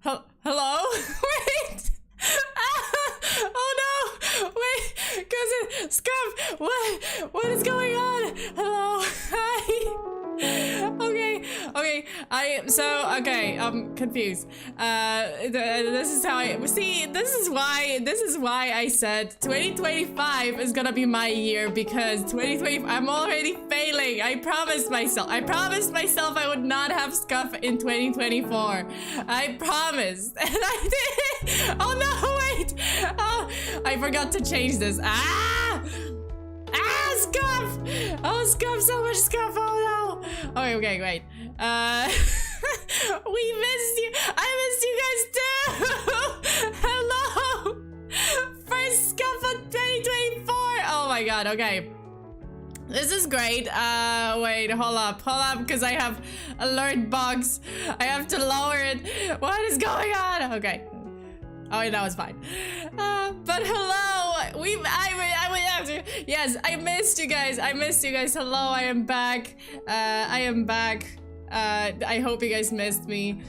Hello? Wait! Oh no! Wait! Cousin! Scuff! What is going on? Hello? Hi! Okay, I'm confused. This is how I see. This is why I said 2025 is gonna be my year, because 2020 I'm already failing. I promised myself I would not have scuff in 2024. I promised, and I did. Oh no! Wait! Oh, I forgot to change this. Scuff! Oh, scuff, so much scuff, oh no! Okay, wait. We missed you! I missed you guys too! Hello! First scuff of 2024! Oh my god, okay. This is great. Wait, hold up, because I have alert box. I have to lower it. What is going on? Okay. Oh, that was fine. But hello! Yes, I missed you guys. Hello, I am back. I hope you guys missed me.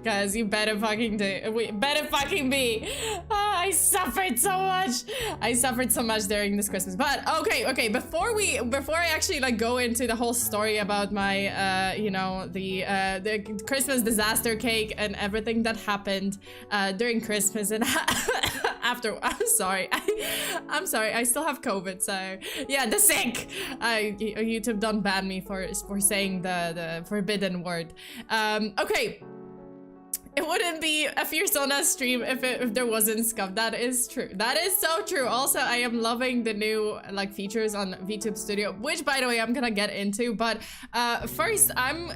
Guys, you better fucking be. I suffered so much during this Christmas. But okay, before I actually like go into the whole story about my you know, the Christmas disaster cake and everything that happened during Christmas and after, I'm sorry, I still have COVID, so yeah, the sick. YouTube don't ban me for saying the forbidden word. Okay. It wouldn't be a FEARSONA stream if there wasn't scuff. That is true. That is so true. Also, I am loving the new like features on VTube Studio, which by the way I'm gonna get into. But first, I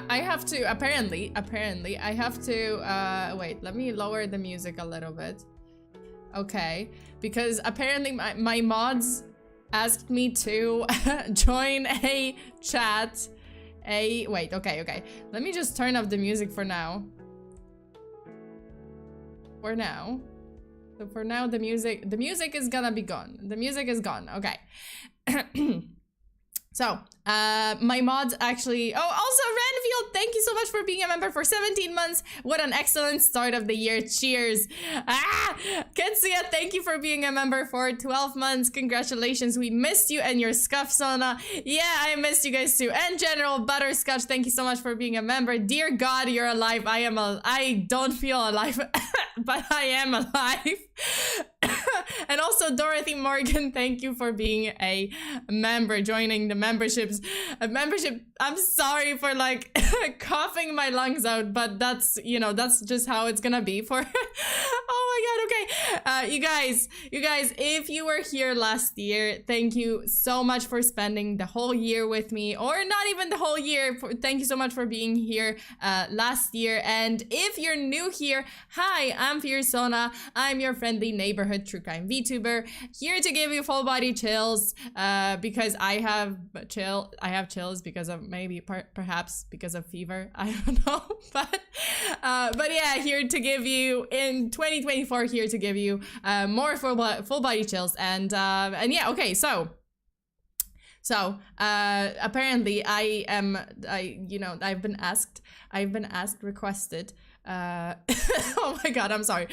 have to apparently I have to wait. Let me lower the music a little bit. Okay, because apparently my mods asked me to join a chat. Wait, okay. Let me just turn off the music for now. So for now, the music is gonna be gone. The music is gone, okay. So, my mods actually... Oh, also, Renfield, thank you so much for being a member for 17 months. What an excellent start of the year. Cheers. Ketsuya, thank you for being a member for 12 months. Congratulations. We missed you and your scuff, Sona. Yeah, I missed you guys too. And General Butterscotch, thank you so much for being a member. Dear God, you're alive. I don't feel alive, but I am alive. And also Dorothy Morgan, thank you for being a member, joining the membership. I'm sorry for like coughing my lungs out, but that's, you know, that's just how it's gonna be for oh my god. Okay, you guys, if you were here last year, thank you so much for spending the whole year with me, or not even the whole year. Thank you so much for being here last year. And if you're new here, hi, I'm FEARSONA. I'm your friendly neighborhood true crime VTuber, here to give you full body chills, because I have chills because of perhaps because of fever. I don't know, but yeah, here to give you in 2024, here to give you more full body chills. And yeah, okay, so apparently I've been asked, requested. Oh my god, I'm sorry.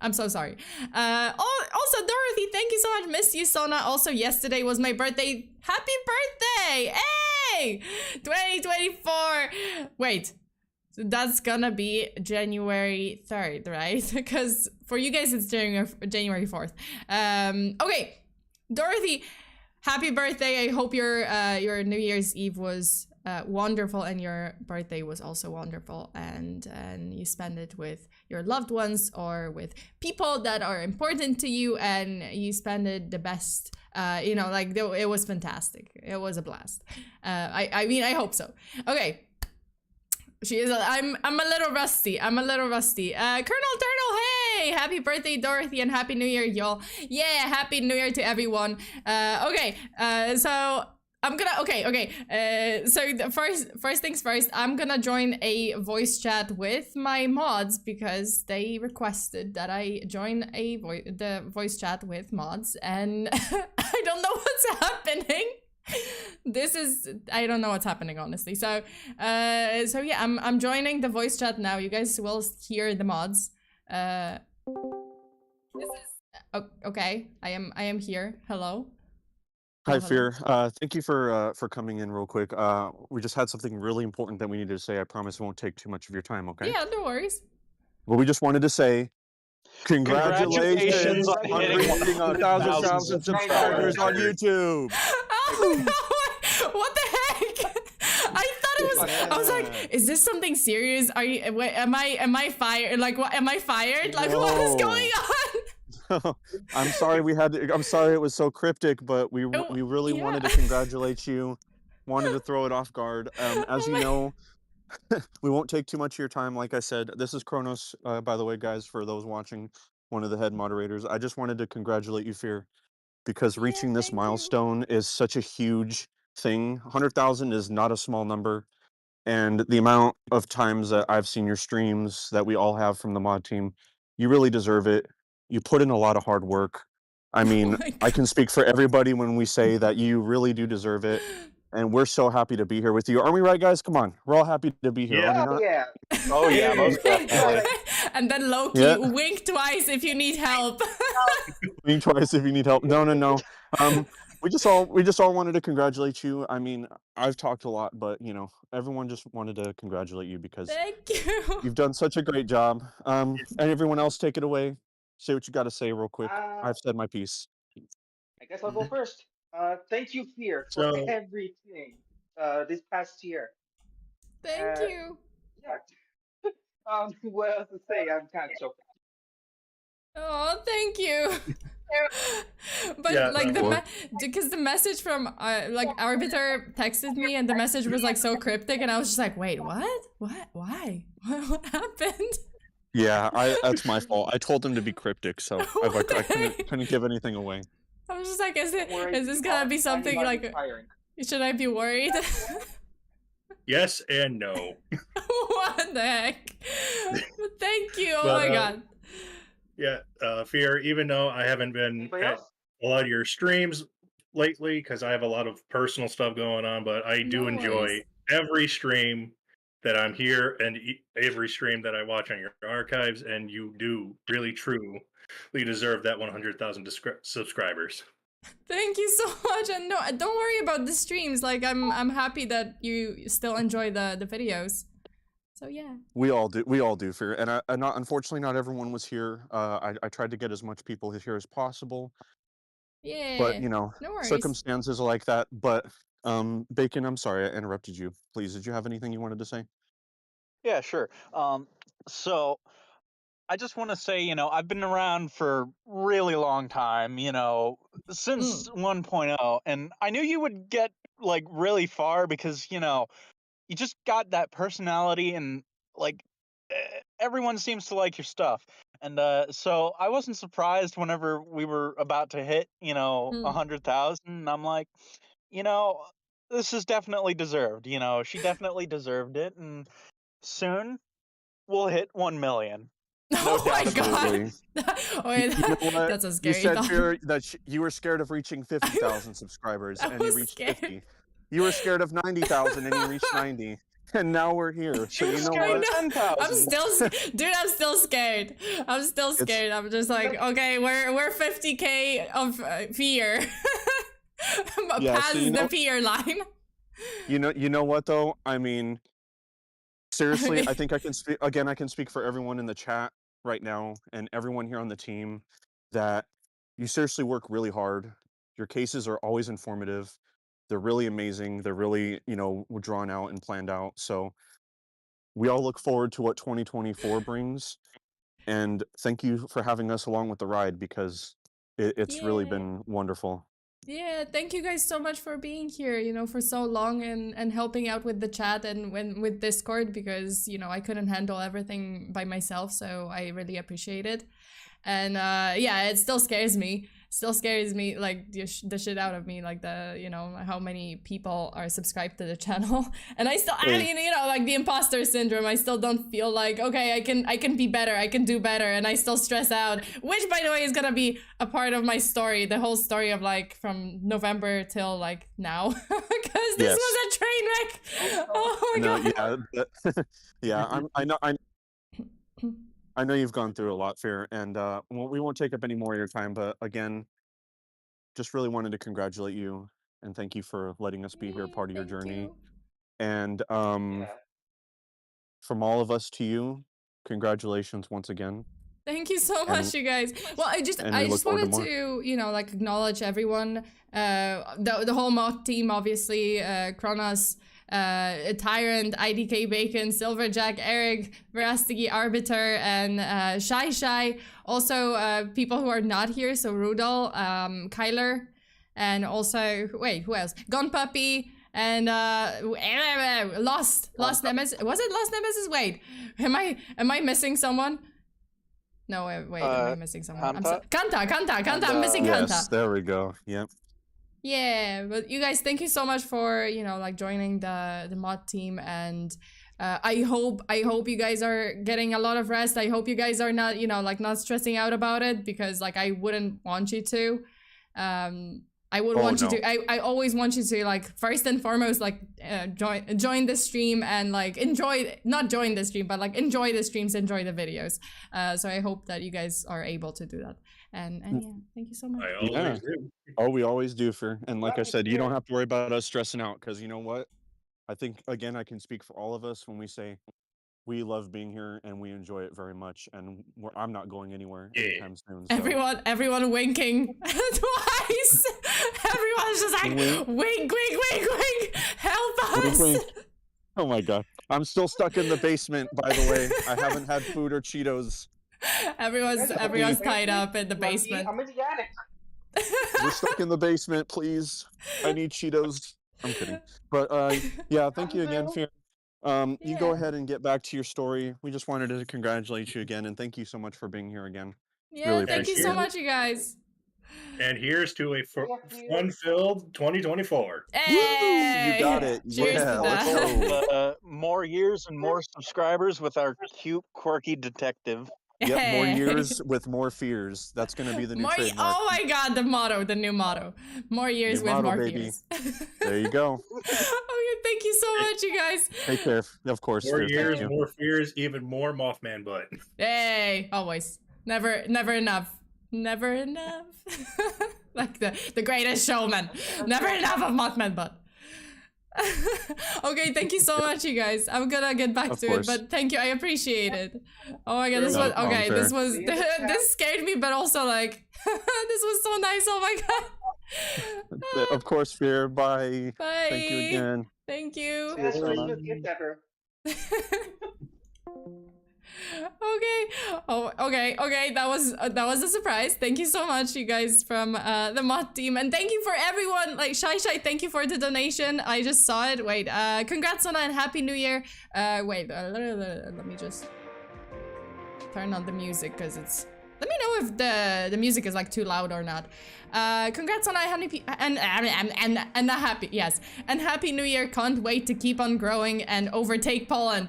I'm so sorry. Also, Dorothy, thank you so much. Miss you, Sona. Also, yesterday was my birthday. Happy birthday! Hey! 2024. Wait, that's gonna be January 3rd, right? Because for you guys, it's January 4th. Okay, Dorothy, happy birthday. I hope your New Year's Eve was wonderful, and your birthday was also wonderful, and you spend it with your loved ones or with people that are important to you, and you spend it the best. You know, like it was fantastic. It was a blast. I mean, I hope so. Okay. She is. I'm a little rusty. Colonel Turtle, hey! Happy birthday, Dorothy, and happy New Year, y'all. Yeah, happy New Year to everyone. Okay. So I'm gonna, so the first things first, I'm gonna join a voice chat with my mods because they requested that I join the voice chat with mods, and I don't know what's happening. This is, I don't know what's happening, honestly. So yeah, I'm joining the voice chat now. You guys will hear the mods. This is okay. I am here. Hello. Hi, Hello. Fear. Thank you for coming in real quick. We just had something really important that we needed to say. I promise it won't take too much of your time, okay? Yeah, no worries. Well, we just wanted to say Congratulations congratulations on on hitting reaching 1,000 100,000 subscribers on subscribers. YouTube. Oh no! What the heck? I thought it was. I was like, is this something serious? Are you? Wait, am I fired? Like, what? Am I fired? Like, what is going on? I'm sorry I'm sorry it was so cryptic, but we Oh, really yeah. wanted to congratulate you. Wanted to throw it off guard. As you know, we won't take too much of your time. Like I said, this is Kronos, by the way, guys, for those watching, one of the head moderators. I just wanted to congratulate you, Fear, because Yeah, reaching this thank you. milestone is such a huge thing. 100,000 is not a small number. And the amount of times that I've seen your streams that we all have from the mod team, you really deserve it. You put in a lot of hard work. I mean, my I can speak for everybody when we say that you really do deserve it. And we're so happy to be here with you. Aren't we right, guys? Come on. We're all happy to be here, are we not? Yeah. Oh yeah, most definitely. And then Loki, Yeah. wink twice if you need help. Think twice if you need help. No. We just all wanted to congratulate you. I mean, I've talked a lot, but you know, everyone just wanted to congratulate you because Thank you. you've done such a great job. And everyone else, take it away. Say what you got to say real quick. I've said my piece. I guess I'll go first. Thank you, Fear, for So everything this past year. Thank you. Yeah. What else to say? I'm kind of choking. Oh, thank you. But Yeah, like Well, because the message from like Arbiter texted me and the message was like so cryptic and I was just like, wait, what? What? Why? What happened? yeah, that's my fault. I told them to be cryptic, so I What the couldn't give anything away. I was just like, is Worry, this gonna be something like? Tiring. Should I be worried? yes and no. What the heck? Thank you. Oh But, my god. Yeah, Fear, even though I haven't been Anybody at else? a lot of your streams lately because I have a lot of personal stuff going on, but I do No enjoy worries. every stream that I'm here and every stream that I watch on your archives, and you do really truly deserve that 100,000 subscribers. Thank you so much. And no, don't worry about the streams. Like I'm happy that you still enjoy the videos. So yeah. We all do, Fear. And not, unfortunately, not everyone was here. I tried to get as much people here as possible, Yeah. but you know, No worries. circumstances are like that. But Bacon, I'm sorry I interrupted you. Please, did you have anything you wanted to say? Yeah, sure. So I just want to say, I've been around for a really long time, since 1.0, and I knew you would get like really far because, you just got that personality and like everyone seems to like your stuff. And so I wasn't surprised whenever we were about to hit, 100,000. I'm like, you know, this is definitely deserved. She definitely deserved it, and soon we'll hit 1 million. No Oh my doubt god. Absolutely. Wait, You know what? that's a You scary said, thought. Fear, that you were scared of reaching 50,000 subscribers, I and you was reached scared. 50. You were scared of 90,000, and you reached 90. And now we're here. So She was you know scared what? of 10,000. I'm still, dude. I'm still scared. I'm still scared. I'm just like, okay, we're 50K of fear, Yeah, past so you the know, fear line. you know what though? I mean, seriously, I think I can speak again. I can speak for everyone in the chat right now and everyone here on the team that you seriously work really hard. Your cases are always informative. They're really amazing. They're really, drawn out and planned out. So we all look forward to what 2024 brings. And thank you for having us along with the ride because it's really Yeah. been wonderful. Yeah, thank you guys so much for being here, for so long and helping out with the chat and with Discord because, I couldn't handle everything by myself, so I really appreciate it. And yeah, it still scares me. still scares me, like the shit out of me, like the, you know, how many people are subscribed to the channel. And I still, I mean, you know, like the imposter syndrome, I still don't feel like, okay, I can be better, I can do better, and I still stress out, which by the way is gonna be a part of my story, the whole story of like from November till like now, because this was a train wreck. Oh my god. Yeah, yeah, I know you've gone through a lot, Fear, and we won't take up any more of your time, but again, just really wanted to congratulate you and thank you for letting us be here, part of your Thank journey. you. And Yeah. from all of us to you, congratulations once again. Thank you so much, you guys. Well, I just wanted to, you know, like acknowledge everyone, the whole mod team, obviously, Kronos, Tyrant, IDK Bacon, Silverjack, Eric, Verastigi Arbiter, and Shy. Also, people who are not here, so Rudol, Kyler, and also, wait, who else? Gun Puppy, and Lost Nemesis. Was it Lost Nemesis? Wait, am I missing someone? No, wait, am I missing someone? Kanta, I'm missing Kanta. Yes, there we go. Yep. Yeah, but you guys, thank you so much for, you know, like joining the mod team, and I hope you guys are getting a lot of rest. I hope you guys are not, you know, like not stressing out about it, because like I wouldn't want you to. I would want you to. I always want you to, like, first and foremost, like join the stream and like not join the stream, but like enjoy the streams, enjoy the videos. So I hope that you guys are able to do that. And yeah, thank you so much. I always do. Oh, we always do, Fear. And like I said, you don't have to worry about us stressing out, because you know what? I think, again, I can speak for all of us when we say we love being here and we enjoy it very much, and I'm not going anywhere anytime soon. So. Everyone winking twice. Everyone's just like, wink, help us. Wink. Oh my god, I'm still stuck in the basement. By the way, I haven't had food or Cheetos. Everyone's tied up in the basement. We're stuck in the basement. Please, I need Cheetos. I'm kidding, but yeah, thank you again, Fear. You go ahead and get back to your story. We just wanted to congratulate you again, and thank you so much for being here again. Yeah, really thank you so much, you guys. And here's to a fun-filled 2024. Hey! You got it. Cheers yeah, to let's that. go. More years and more subscribers with our cute, quirky detective. Yep, more years with more fears. That's going to be the new trademark. Oh my god, the new motto. More years with more fears. There you go. Okay, thank you so much, you guys. Take care. Of course. More years, more fears, even more Mothman butt. Hey, always. Never enough. Never enough. Like the greatest showman. Never enough of Mothman butt. Okay, thank you so much, you guys. I'm gonna get back to it, but thank you. I appreciate it. Oh my god, this was okay. This scared me, but also like this was so nice. Oh my god. Of course, Fear. Bye. Bye. Thank you again. Thank you. Okay, that was a surprise. Thank you so much, you guys from the mod team, and thank you for everyone. Like Shy, thank you for the donation. I just saw it. Wait, congrats on and happy new year. Wait, let me just turn on the music, because it's, let me know if the music is like too loud or not. Congrats on and a happy, yes, and happy new year. Can't wait to keep on growing and overtake Poland.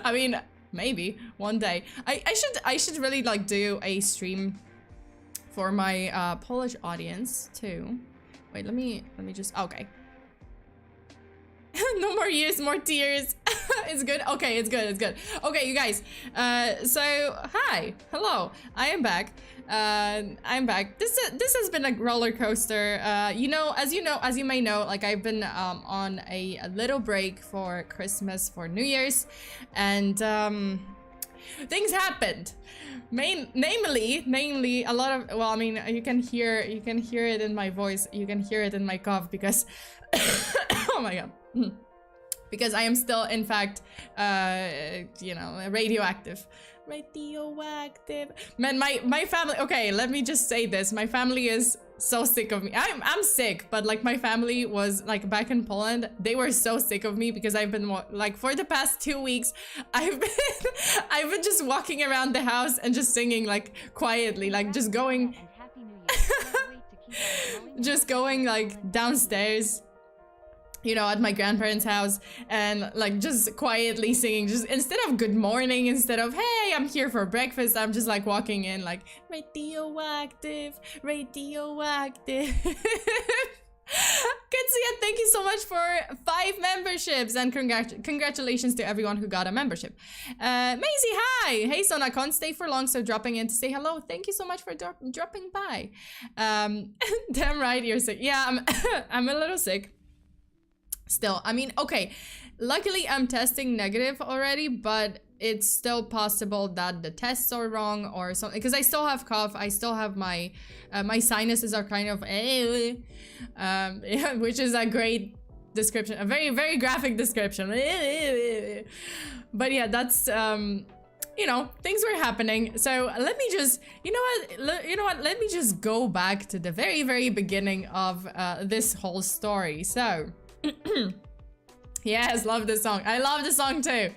I mean, maybe one day. I should really like do a stream for my Polish audience too. Wait, let me just, okay. No more years, more tears. It's good. Okay, it's good. Okay, you guys. So hi, hello. I am back. I'm back. This has been a roller coaster. As you may know, like I've been on a little break for Christmas, for New Year's, and things happened. Namely, a lot of, well, I mean, you can hear it in my voice. You can hear it in my cough because, oh my god. Because I am still, in fact, radioactive. Man, my family, okay, let me just say this. My family is so sick of me. I'm sick, but like my family was like back in Poland. They were so sick of me because I've been like for the past 2 weeks, I've been just walking around the house and just singing like quietly, like just going just going like downstairs, you know, at my grandparents' house, and like just quietly singing, just instead of good morning, instead of hey, I'm here for breakfast, I'm just like walking in like radioactive, radioactive. Kitsia, thank you so much for 5 memberships, and congratulations to everyone who got a membership. Maisie, hi! Hey Sona, can't stay for long, so dropping in to say hello. Thank you so much for dropping by. Damn right, you're sick. Yeah, I'm a little sick. Still, I mean, okay, luckily I'm testing negative already, but it's still possible that the tests are wrong or something, because I still have cough, I still have my my sinuses are kind of yeah, which is a great description, a very, very graphic description. But yeah, that's you know, things were happening. So let me just, you know what, let me just go back to the very, very beginning of this whole story. So yes, love this song. I love the song too.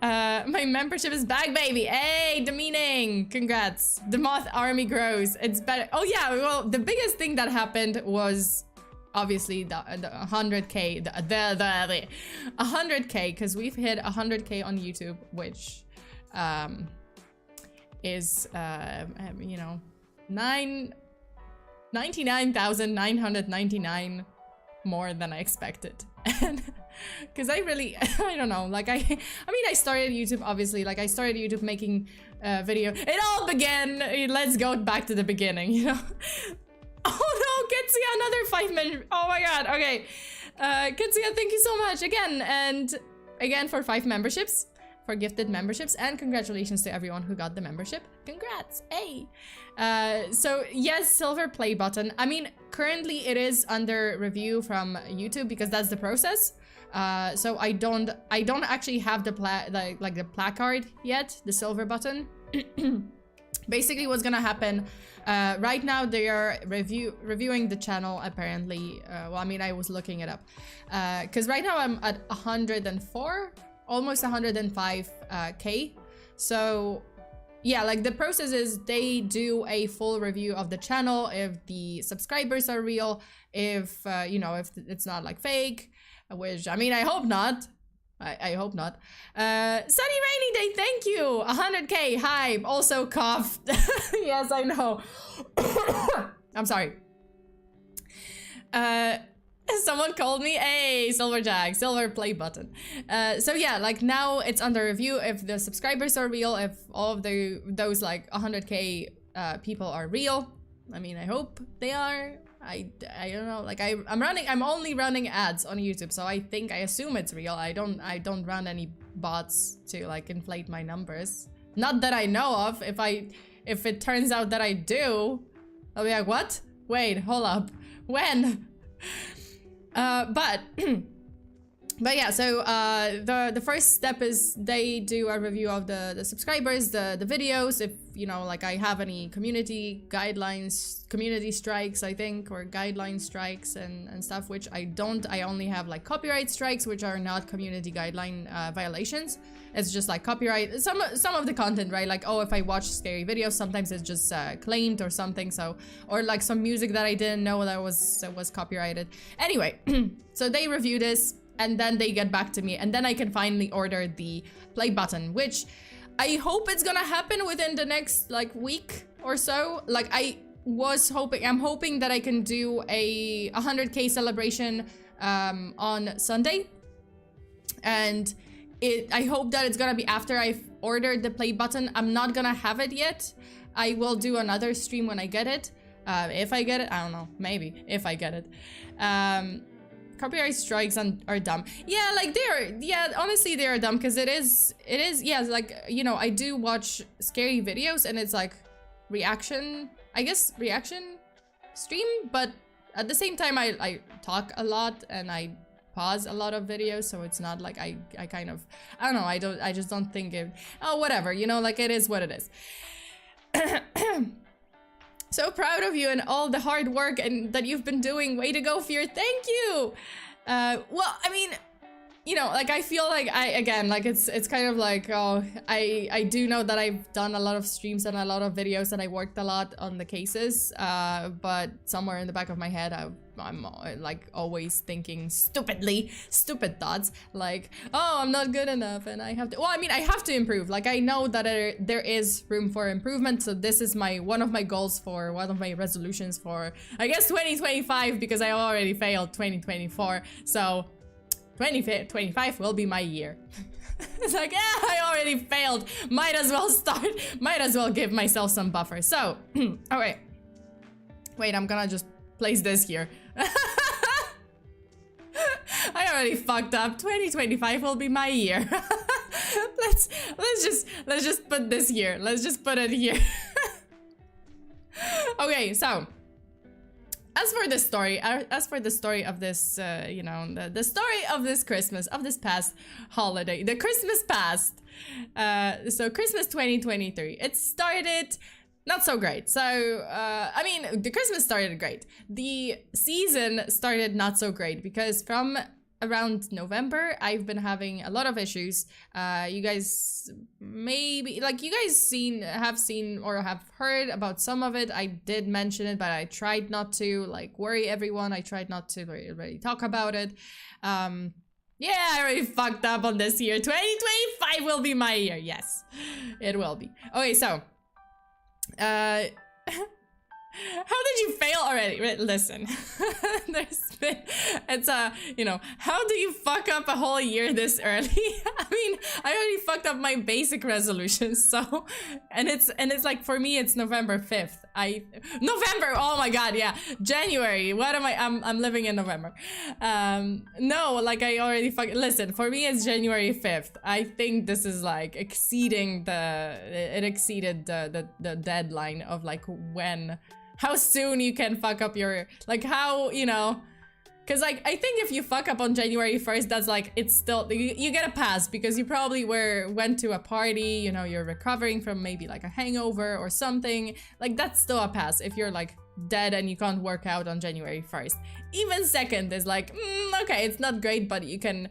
My membership is back, baby. Hey, the meaning. Congrats. The moth army grows. It's better. Oh yeah, well, the biggest thing that happened was obviously the 100k, the 100k, because we've hit 100k on YouTube, which is you know, 99,999 more than I expected. And because I really, I don't know, like I mean, I started YouTube, obviously, like I started YouTube making video. It all began, let's go back to the beginning, you know. Oh no, Kitsia, another 5 minutes. Oh my god, okay. Kitsia, thank you so much again, and again for 5 memberships, for gifted memberships, and congratulations to everyone who got the membership. Congrats, hey. So yes, silver play button. I mean, currently it is under review from YouTube because that's the process. So I don't actually have the the placard yet, the silver button. Basically, what's gonna happen right now? They are reviewing the channel apparently. Well, I mean, I was looking it up because right now I'm at 104, almost 105k. So yeah, like the process is they do a full review of the channel, if the subscribers are real, if you know, if it's not like fake, which I mean, I hope not. I hope not. Sunny Rainy Day, thank you. 100k, hi. Also cough. Yes, I know. I'm sorry. Someone called me. Hey, Silverjack, silver play button. So yeah, like now it's under review if the subscribers are real, if all of those like 100k people are real. I mean, I hope they are. I don't know, like I'm only running ads on YouTube, so I assume it's real. I don't run any bots to like inflate my numbers. Not that I know of. If it turns out that I do, I'll be like, what? Wait, hold up. When? But yeah, so the first step is they do a review of the subscribers, the videos, if you know, like I have any community guidelines, community strikes, I think, or guideline strikes and stuff, which I don't. I only have like copyright strikes, which are not community guideline violations. It's just like copyright, some of the content, right? Like, oh, if I watch scary videos, sometimes it's just claimed or something. So, or like some music that I didn't know that was copyrighted. Anyway, so they review this, and then they get back to me, and then I can finally order the play button, which I hope it's gonna happen within the next like week or so. Like I'm hoping that I can do a 100k celebration on Sunday, and I hope that it's gonna be after I've ordered the play button. I'm not gonna have it yet. I will do another stream when I get it. If I get it, I don't know, maybe if I get it. Copyright strikes are dumb. Yeah, like honestly they are dumb, because it is, yeah, like, you know, I do watch scary videos and it's like reaction stream, but at the same time I talk a lot and I pause a lot of videos, so it's not like I kind of, I don't know, I just don't think it, oh, whatever, you know, like it is what it is. So proud of you and all the hard work and that you've been doing. Way to go, Fear. Thank you. Well, I mean, you know, like I feel like it's kind of like, oh, I do know that I've done a lot of streams and a lot of videos and I worked a lot on the cases, but somewhere in the back of my head I'm like always thinking stupid thoughts like, oh, I'm not good enough and I have to, well, I mean, I have to improve. Like I know that there is room for improvement, so this is one of my goals for one of my resolutions for, I guess, 2025, because I already failed 2024, so 2025 will be my year. It's like, yeah, I already failed. Might as well give myself some buffer. So, all right. Wait, I'm gonna just place this here. I already fucked up. 2025 will be my year. let's just put this here. Let's just put it here. Okay, so as for the story of this, you know, the story of this Christmas, of this past holiday, the Christmas past. So Christmas 2023, it started not so great. So, I mean, the Christmas started great. The season started not so great because from around November, I've been having a lot of issues. You guys maybe, like, you guys have seen or have heard about some of it. I did mention it, but I tried not to, like, worry everyone. I tried not to really talk about it. Yeah, I already fucked up on this year. 2025 will be my year. Yes, it will be. Okay, so, how did you fail already? Listen, it's you know, how do you fuck up a whole year this early? I mean, I already fucked up my basic resolutions, so, and it's like, for me, it's November 5th. November, oh my god, yeah, January, what am I'm living in November. No, like, I already listen, for me, it's January 5th. I think this is like exceeded the deadline of like how soon you can fuck up your, like, how, you know, because like I think if you fuck up on January 1st, that's like, it's still, you get a pass because you probably went to a party, you know, you're recovering from maybe like a hangover or something, like that's still a pass if you're like dead and you can't work out on January 1st. Even 2nd is like, okay, it's not great, but you can,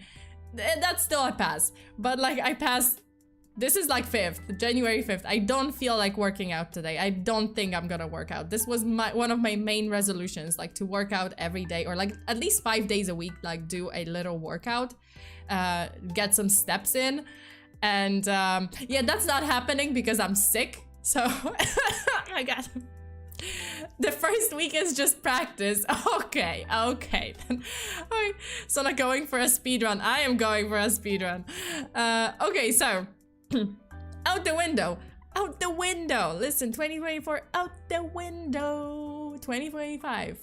that's still a pass. But like I passed, this is like 5th, January 5th. I don't feel like working out today. I don't think I'm gonna work out. This was one of my main resolutions, like to work out every day or like at least 5 days a week, like do a little workout, get some steps in. And yeah, that's not happening because I'm sick. So, oh my god. The first week is just practice. Okay. So not going for a speedrun. I am going for a speedrun. Okay, so out the window. Listen, 2024 out the window. 2025.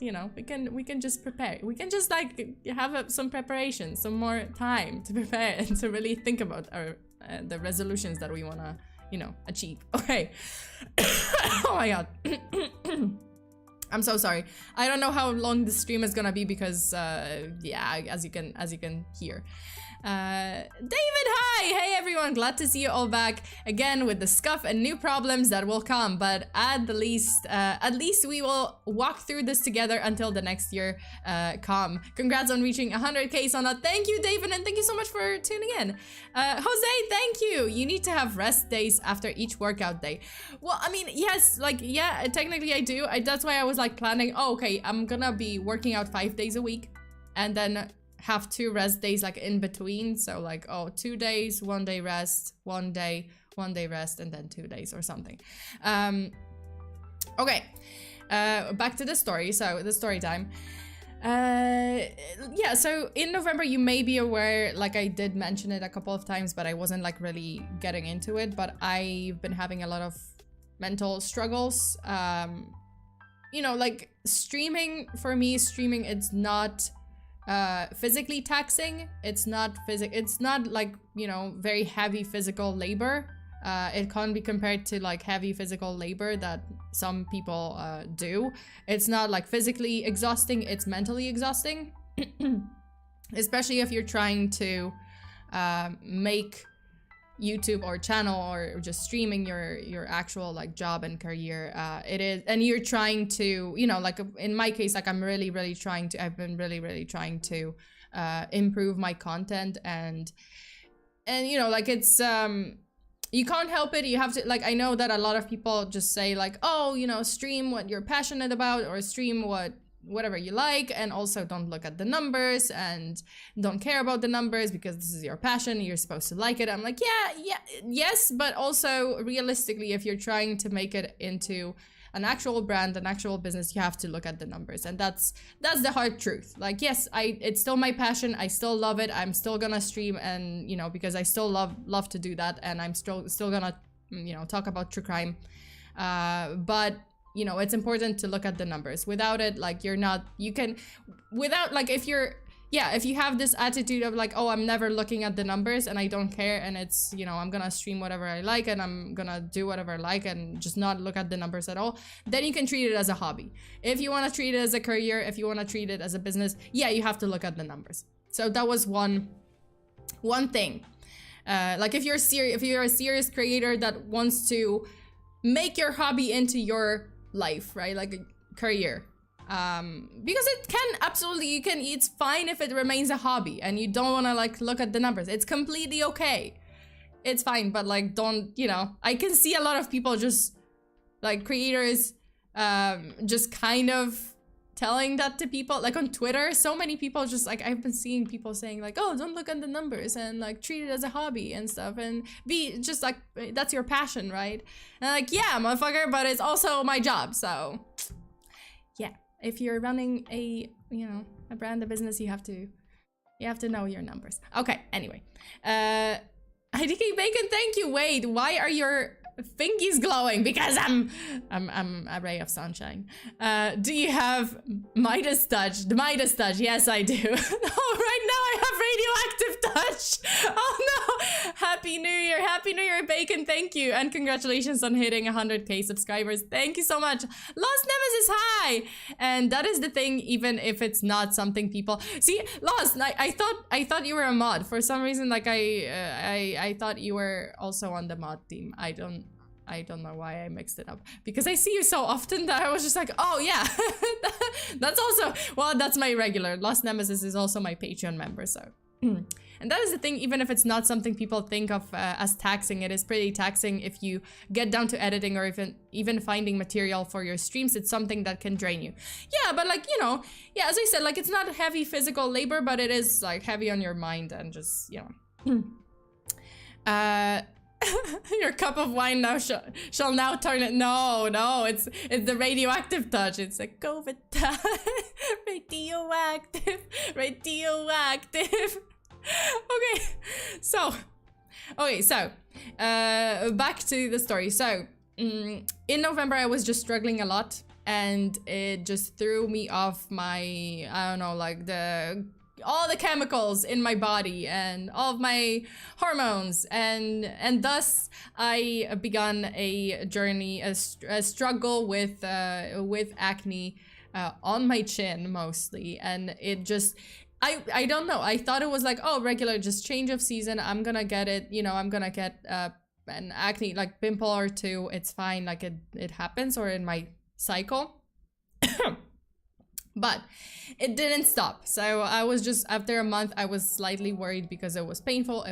You know, we can just prepare. We can just like have some preparation, some more time to prepare and to really think about our the resolutions that we wanna, you know, achieve. Okay. Oh my god. I'm so sorry. I don't know how long the stream is gonna be because yeah, as you can hear. David, hi! Hey everyone, glad to see you all back again with the scuff and new problems that will come, but at least we will walk through this together until the next year come. Congrats on reaching 100k, Sona. Thank you, David, and thank you so much for tuning in. Jose, thank you. You need to have rest days after each workout day. Well, I mean, yes, like, yeah, technically I do. That's why I was like planning, oh, okay, I'm gonna be working out 5 days a week and then have 2 rest days like in between, so like, oh, 2 days, 1 day rest, 1 day rest, and then 2 days or something. Okay, back to the story. So the story time. Yeah, so in November, you may be aware, like I did mention it a couple of times, but I wasn't like really getting into it, but I've been having a lot of mental struggles. You know, like streaming, for me, it's not physically taxing. It's not like, you know, very heavy physical labor. It can't be compared to like heavy physical labor that some people do. It's not like physically exhausting, it's mentally exhausting. Especially if you're trying to make YouTube or channel or just streaming your actual like job and career. It is, and you're trying to, you know, like in my case, like I've been really trying to improve my content, and you know, like it's you can't help it. You have to, like, I know that a lot of people just say like, oh, you know, stream what you're passionate about, or stream whatever you like, and also don't look at the numbers and don't care about the numbers because this is your passion, you're supposed to like it. I'm like, yes, but also realistically, if you're trying to make it into an actual brand, an actual business, you have to look at the numbers, and that's the hard truth. Like, yes, it's still my passion, I still love it, I'm still gonna stream, and you know, because I still love to do that, and I'm still gonna, you know, talk about true crime, but you know, it's important to look at the numbers. Without it, like, if you have this attitude of like, oh, I'm never looking at the numbers and I don't care, and it's, you know, I'm gonna stream whatever I like and I'm gonna do whatever I like and just not look at the numbers at all, then you can treat it as a hobby. If you want to treat it as a career, if you want to treat it as a business, yeah, you have to look at the numbers. So that was one thing. Like, if you're a serious creator that wants to make your hobby into your life, right, like a career, because it can absolutely, it's fine if it remains a hobby and you don't want to like look at the numbers. It's completely okay, it's fine, but like, don't, you know, I can see a lot of people just like creators just kind of telling that to people, like on Twitter. So many people just like, I've been seeing people saying like, oh, don't look at the numbers and like treat it as a hobby and stuff, and be just like, that's your passion, right? And like, yeah, motherfucker, but it's also my job. So yeah, if you're running a, you know, a brand, a business, you have to know your numbers. Okay, anyway, IDK Bacon, thank you. Wait, why are your fingies glowing? Because I'm a ray of sunshine. Do you have Midas touch? The Midas touch, yes I do. Oh, right now I have radioactive touch. Oh no. Happy New Year, Bacon, thank you, and congratulations on hitting 100k subscribers. Thank you so much. Lost Nemesis, hi. And that is the thing, even if it's not something people see. Lost, I thought you were a mod for some reason. Like I thought you were also on the mod team. I don't know why I mixed it up, because I see you so often that I was just like, oh yeah. That's also, well, that's my regular. Lost Nemesis is also my Patreon member, so. And that is the thing, even if it's not something people think of as taxing, it is pretty taxing if you get down to editing or even finding material for your streams. It's something that can drain you. Yeah, but like, you know, yeah, as I said, like, it's not heavy physical labor, but it is like heavy on your mind and just, you know. Your cup of wine now shall now turn it. No, it's the radioactive touch. It's a COVID touch. radioactive. Okay, so back to the story. So in November I was just struggling a lot, and it just threw me off my, I don't know, like all the chemicals in my body and all of my hormones, and thus I began a journey, a struggle with acne on my chin mostly, and it just, I don't know, I thought it was like, oh, regular, just change of season, I'm gonna get it, you know, I'm gonna get an acne, like pimple or two, it's fine, like it happens, or in my cycle. But it didn't stop. So I was just, after a month, I was slightly worried because it was painful.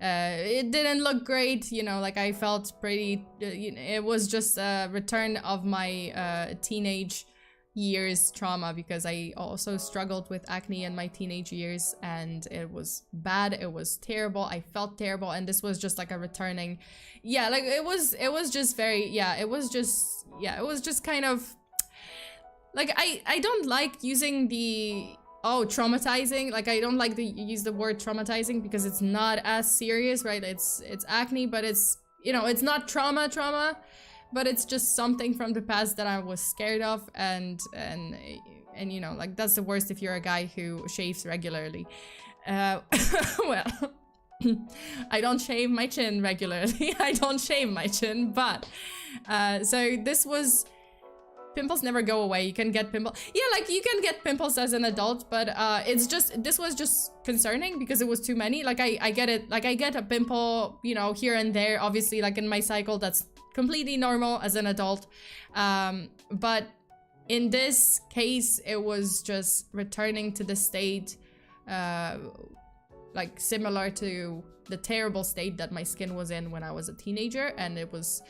It didn't look great, you know, like I felt pretty, it was just a return of my teenage years trauma, because I also struggled with acne in my teenage years, and it was bad, it was terrible, I felt terrible, and this was just like a returning, yeah, like it was just very, yeah, it was just kind of, like, I don't like using the, oh, traumatizing, like I don't like to use the word traumatizing because it's not as serious, right? It's acne, but it's, you know, it's not trauma, but it's just something from the past that I was scared of, and you know, like that's the worst if you're a guy who shaves regularly. Well, I don't shave my chin regularly. I don't shave my chin, but so this was, pimples never go away. You can get pimples. Yeah, like you can get pimples as an adult, but it's just, this was just concerning because it was too many. Like I get it, like I get a pimple, you know, here and there, obviously, like in my cycle, that's completely normal as an adult. But in this case, it was just returning to the state like similar to the terrible state that my skin was in when I was a teenager, and it was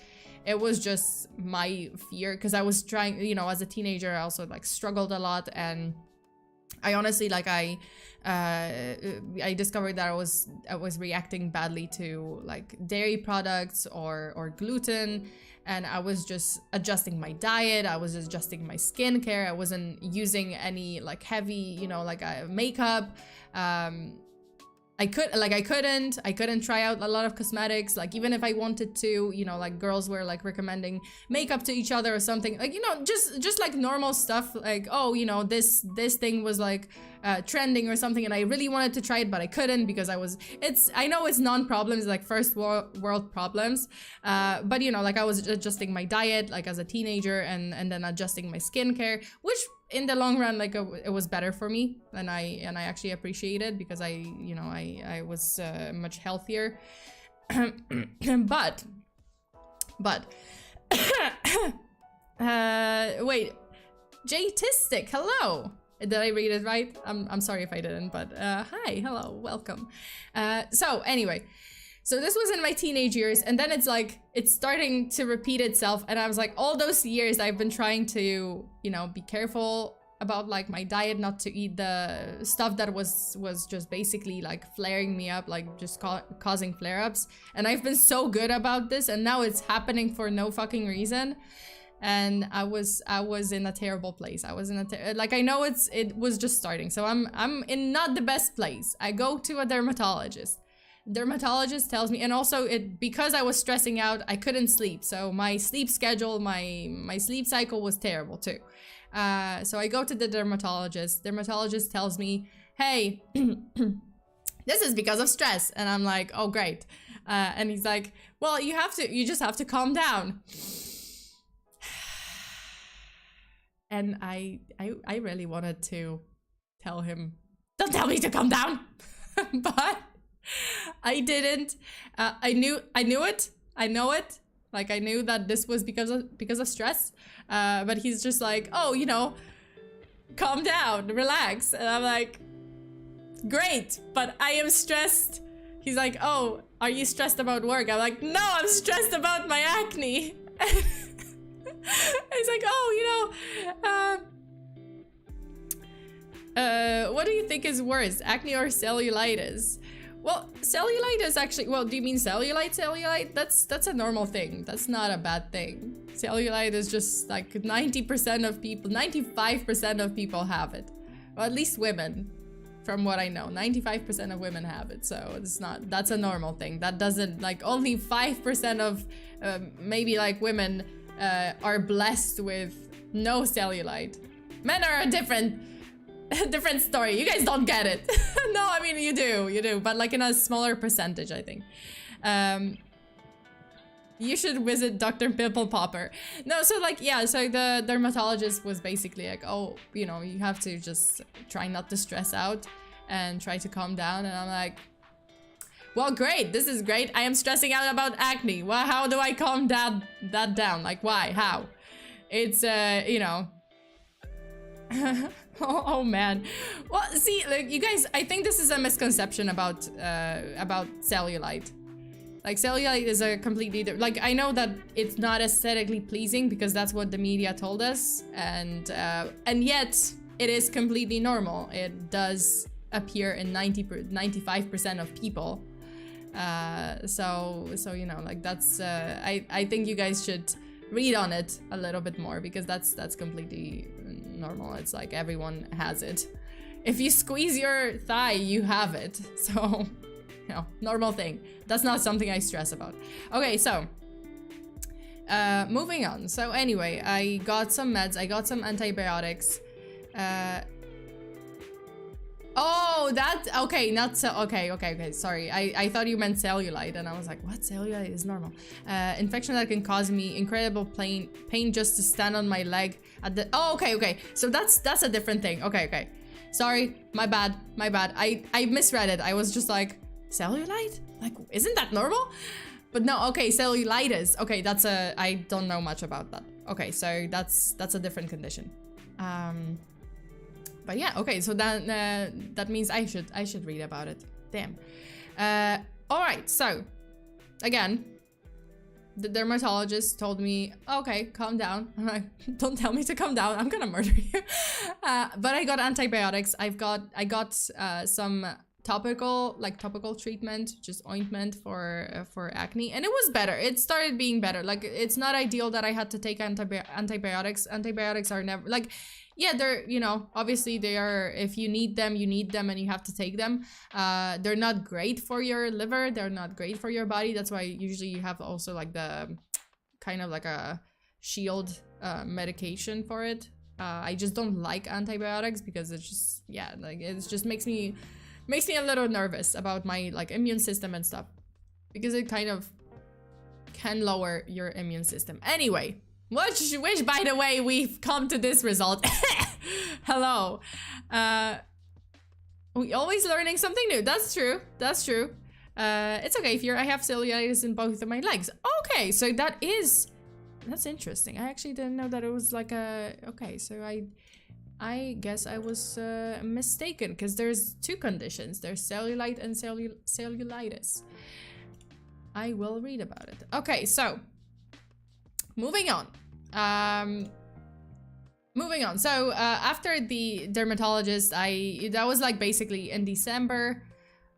just my fear, because I was trying, you know, as a teenager I also like struggled a lot, and I honestly like I discovered that I was reacting badly to like dairy products or gluten, and I was just adjusting my diet, I was adjusting my skincare, I wasn't using any like heavy, you know, like makeup. I couldn't try out a lot of cosmetics, like even if I wanted to, you know, like girls were like recommending makeup to each other or something, like, you know, just like normal stuff, like, oh, you know, this thing was like trending or something, and I really wanted to try it, but I couldn't because I know it's non-problems, like first world problems, but you know, like I was adjusting my diet like as a teenager, and then adjusting my skincare, which in the long run, like it was better for me, and I actually appreciate it, because I was much healthier. but wait, J-Tistic, hello. Did I read it right? I'm sorry if I didn't, but hi, hello, welcome. So anyway, so this was in my teenage years, and then it's like, it's starting to repeat itself, and I was like, all those years I've been trying to, you know, be careful about like my diet, not to eat the stuff that was just basically like flaring me up, like just causing flare-ups, and I've been so good about this, and now it's happening for no fucking reason. And I was in a terrible place. I was in a like, I know it was just starting, so I'm in not the best place. I go to a dermatologist. Dermatologist tells me, and also because I was stressing out, I couldn't sleep, so my sleep schedule, my sleep cycle was terrible too. So I go to the dermatologist. Dermatologist tells me, hey, this is because of stress, and I'm like, oh great. And he's like, well, you just have to calm down. And I really wanted to tell him, don't tell me to calm down. But I didn't. I knew it. I know it. Like, I knew that this was because of stress. But he's just like, oh, you know, calm down, relax. And I'm like, great, but I am stressed. He's like, oh, are you stressed about work? I'm like, no, I'm stressed about my acne. He's like, oh, you know, what do you think is worse, acne or cellulitis? Well, cellulitis actually, well, do you mean cellulite? Cellulite? That's a normal thing. That's not a bad thing. Cellulite is just like 90% of people, 95% of people have it. Well, at least women, from what I know, 95% of women have it. So it's not, that's a normal thing. That doesn't, like, only 5% of maybe like women are blessed with no cellulite. Men are a different story. You guys don't get it. No, I mean, you do, but like in a smaller percentage, I think. You should visit Dr. Pimple Popper. No, so like, yeah, so the dermatologist was basically like, oh, you know, you have to just try not to stress out and try to calm down. And I'm like, well, great, this is great. I am stressing out about acne. Well, how do I calm that down? Like, why? How? It's, you know. Oh man. Well, see, like, you guys, I think this is a misconception about cellulite. Like, cellulite is a completely like, I know that it's not aesthetically pleasing because that's what the media told us, and yet it is completely normal. It does appear in 95% of people. So you know, like, that's I think you guys should read on it a little bit more, because that's completely normal. It's like everyone has it. If you squeeze your thigh, you have it. So, you know, normal thing. That's not something I stress about. Okay, so moving on. So anyway, I got some meds. I got some antibiotics. Oh, that, okay, not so, okay, sorry. I thought you meant cellulite, and I was like, what? Cellulite is normal. Infection that can cause me incredible pain just to stand on my leg at the, oh, okay. So that's a different thing. Okay. Sorry, my bad. I misread it. I was just like, cellulite? Like, isn't that normal? But no, okay, cellulitis. Okay, that's a, I don't know much about that. Okay, so that's a different condition. But yeah, okay, so then that means I should read about it. Damn. All right, so again, the dermatologist told me, okay, calm down. I'm like, don't tell me to calm down. I'm gonna murder you. But I got antibiotics. I got some topical treatment, just ointment for acne, and it was better. It started being better. Like, it's not ideal that I had to take antibiotics. Antibiotics are never like, yeah, they're, you know, obviously they are, if you need them and you have to take them. They're not great for your liver. They're not great for your body. That's why usually you have also like the kind of like a shield medication for it. I just don't like antibiotics because it's just, yeah, like it just makes me a little nervous about my like immune system and stuff, because it kind of can lower your immune system. Anyway, which by the way, we've come to this result. Hello. We always learning something new. That's true. It's okay, Fear. I have cellulitis in both of my legs. Okay, so that's interesting. I actually didn't know that it was like a, okay, so I guess I was mistaken, because there's two conditions. There's cellulite and cellulitis. I will read about it. Okay, so moving on. So after the dermatologist, that was like basically in December,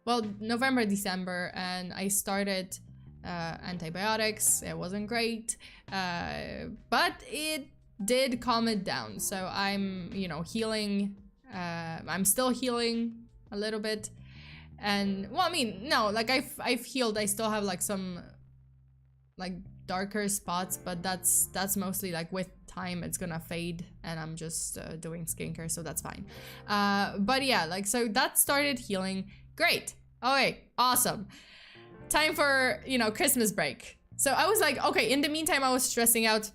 well, November, December, and I started antibiotics. It wasn't great, but it did calm it down. So I'm, you know, healing. I'm still healing a little bit, and well, I mean, no, like I've healed. I still have like some like darker spots, but that's mostly like with time it's gonna fade, and I'm just doing skincare, so that's fine. But yeah, like, so that started healing. Great. Okay, awesome. Time for, you know, Christmas break. So I was like, okay, in the meantime, I was stressing out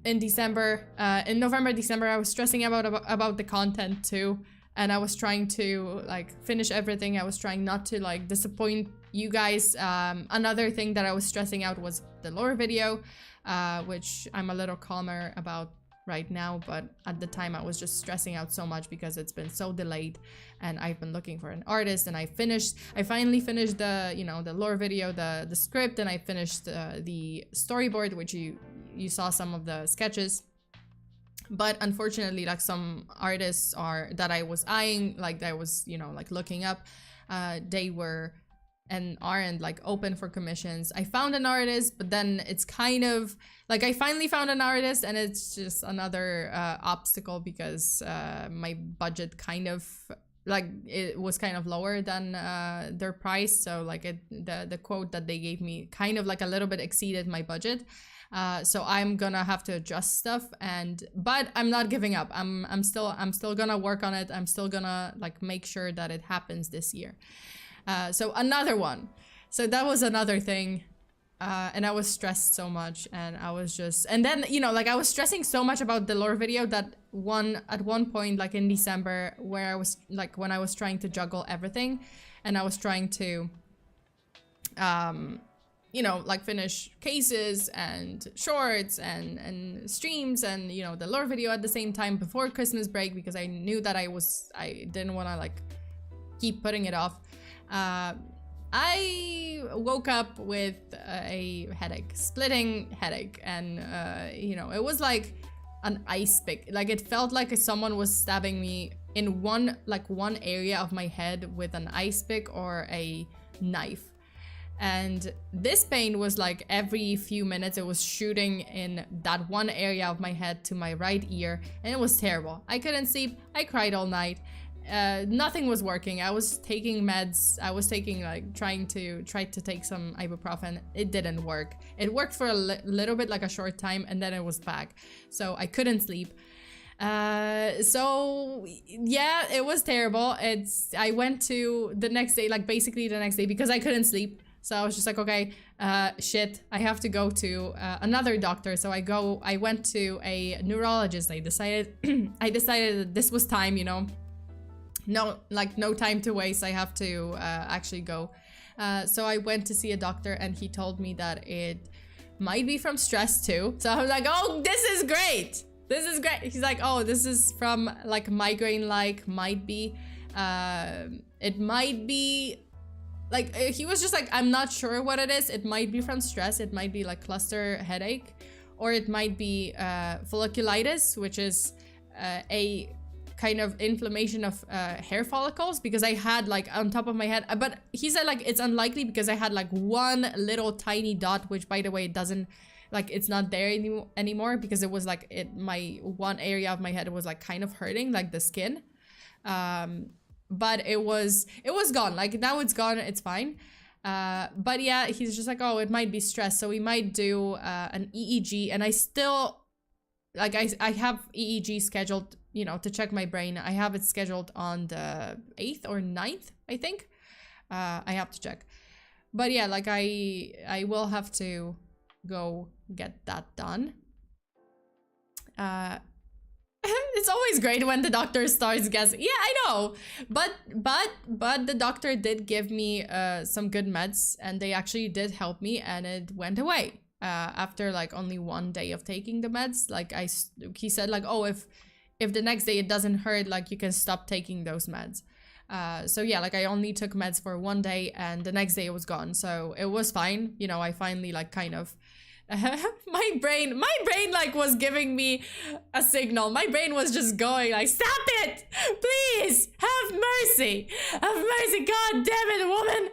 in December, in November, December, I was stressing about the content too. And I was trying to like finish everything. I was trying not to like disappoint you guys. Another thing that I was stressing out was the lore video, which I'm a little calmer about right now, but at the time I was just stressing out so much because it's been so delayed, and I've been looking for an artist, and I finally finished the, you know, the lore video, the script, and I finished the storyboard, which you saw some of the sketches. But unfortunately, like, some artists that I was eyeing, like that I was, you know, like looking up, they were and aren't like open for commissions. I found an artist, but then it's kind of like, I finally found an artist, and it's just another obstacle because my budget kind of, like, it was kind of lower than their price. So like the quote that they gave me kind of like a little bit exceeded my budget. So I'm gonna have to adjust stuff, but I'm not giving up. I'm still gonna work on it. I'm still gonna like make sure that it happens this year. So another one. So that was another thing. And I was stressed so much, and I was just, and then, you know, like, I was stressing so much about the lore video that at one point, like in December, where I was like, when I was trying to juggle everything, and I was trying to, you know, like finish cases and shorts and streams and, you know, the lore video at the same time before Christmas break, because I knew that I didn't want to like keep putting it off. I woke up with a headache, splitting headache, and you know, it was like an ice pick. Like, it felt like someone was stabbing me in one area of my head with an ice pick or a knife. And this pain was like every few minutes, it was shooting in that one area of my head to my right ear, and it was terrible. I couldn't sleep. I cried all night. Nothing was working. I was taking meds. I was taking like trying to take some ibuprofen. It didn't work. It worked for a little bit, like a short time, and then it was back. So I couldn't sleep. So yeah, it was terrible. I went to the next day, like basically the next day, because I couldn't sleep. So I was just like, okay, shit, I have to go to another doctor. So I went to a neurologist. I decided that this was time, you know. No time to waste. I have to actually go. So I went to see a doctor, and he told me that it might be from stress too. So I was like, oh, this is great. This is great. He's like, oh, this is from like migraine, like might be. It might be like, he was just like, I'm not sure what it is. It might be from stress. It might be like cluster headache, or it might be folliculitis, which is a kind of inflammation of hair follicles, because I had like on top of my head, but he said like it's unlikely because I had like one little tiny dot, which by the way, it doesn't, like it's not there anymore, because it was like my one area of my head was like kind of hurting, like the skin. But it was gone. Like now it's gone, it's fine. But yeah, he's just like, oh, it might be stress, so we might do an EEG. And I still, like I have EEG scheduled, you know, to check my brain. I have it scheduled on the 8th or 9th, I think. I have to check. But yeah, like I will have to go get that done. It's always great when the doctor starts guessing. Yeah, I know. But the doctor did give me some good meds, and they actually did help me, and it went away. After like only 1 day of taking the meds. Like he said like, oh, if the next day it doesn't hurt, like you can stop taking those meds. So yeah, like I only took meds for 1 day, and the next day it was gone. So it was fine. You know, I finally like kind of my brain like was giving me a signal. My brain was just going like, stop it, please, have mercy, god damn it, woman,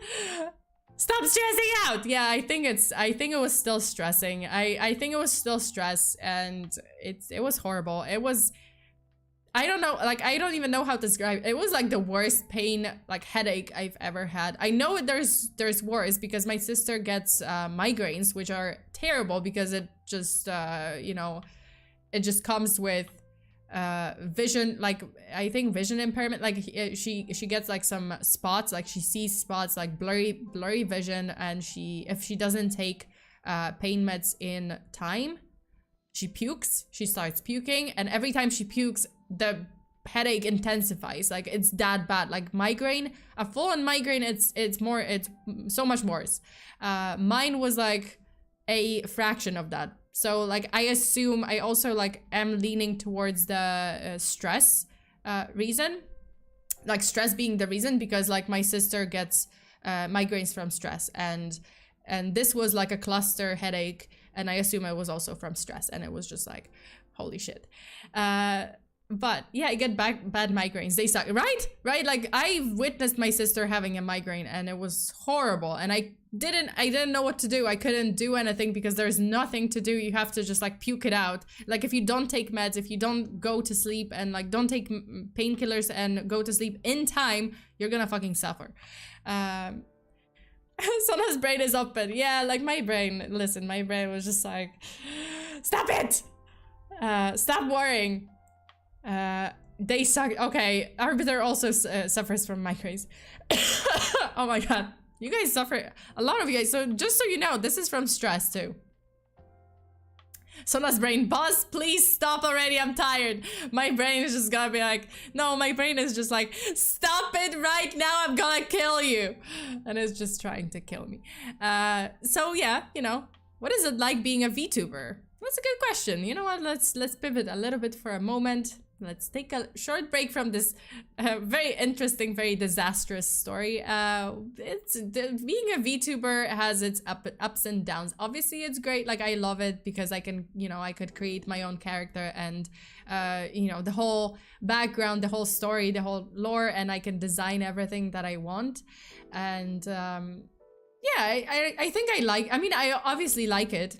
stop stressing out. Yeah, I think it was still stressing. I think it was still stress, and it was horrible. It was, I don't know, like I don't even know how to describe it. It was like the worst pain, like headache I've ever had. I know there's worse, because my sister gets migraines, which are terrible because it just you know, it just comes with vision, like I think vision impairment. Like she gets like some spots, like she sees spots, like blurry vision, and if she doesn't take pain meds in time, she pukes. She starts puking, and every time she pukes, the headache intensifies. Like it's that bad. Like migraine, a full-on migraine, it's so much worse. Mine was like a fraction of that. So like I assume I also like am leaning towards the stress reason, like stress being the reason, because like my sister gets migraines from stress, and this was like a cluster headache, and I assume it was also from stress, and it was just like, holy shit. But yeah, I get bad migraines. They suck, right? Like I witnessed my sister having a migraine, and it was horrible. And I didn't know what to do. I couldn't do anything because there's nothing to do. You have to just like puke it out. Like if you don't take meds, if you don't go to sleep, and like don't take painkillers and go to sleep in time, you're gonna fucking suffer. Sona's brain is open. Yeah, like my brain. Listen, my brain was just like, stop it. Stop worrying. They suck. Okay, Arbiter also suffers from migraines. Oh my god, you guys suffer, a lot of you guys. So just so you know, this is from stress too. Sona's brain, boss, please stop already, I'm tired. My brain is just gonna be like, no, my brain is just like, stop it right now, I'm gonna kill you. And it's just trying to kill me. So yeah, you know, what is it like being a VTuber? That's a good question. You know what, let's pivot a little bit for a moment. Let's take a short break from this very interesting, very disastrous story. Being a VTuber has its ups and downs. Obviously, it's great. Like, I love it because I can, you know, I could create my own character and, you know, the whole background, the whole story, the whole lore, and I can design everything that I want. And yeah, I think I obviously like it.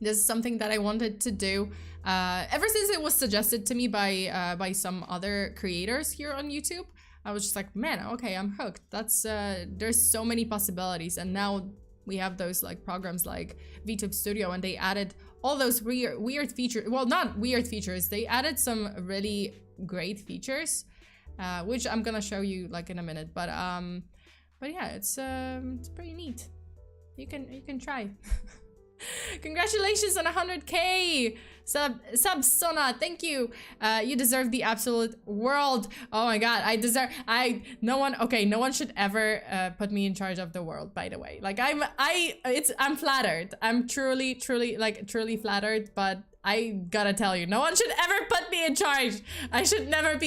This is something that I wanted to do ever since it was suggested to me by some other creators here on YouTube. I was just like, man, okay, I'm hooked. That's there's so many possibilities, and now we have those like programs like VTube Studio, and they added all those weird features. Well, not weird features. They added some really great features, which I'm gonna show you like in a minute. But yeah, it's pretty neat. You can try. Congratulations on 100K! Sub Sona, thank you. You deserve the absolute world. Oh my god, no one should ever put me in charge of the world, by the way. Like I'm flattered. I'm truly flattered, but I gotta tell you, no one should ever put me in charge. I should never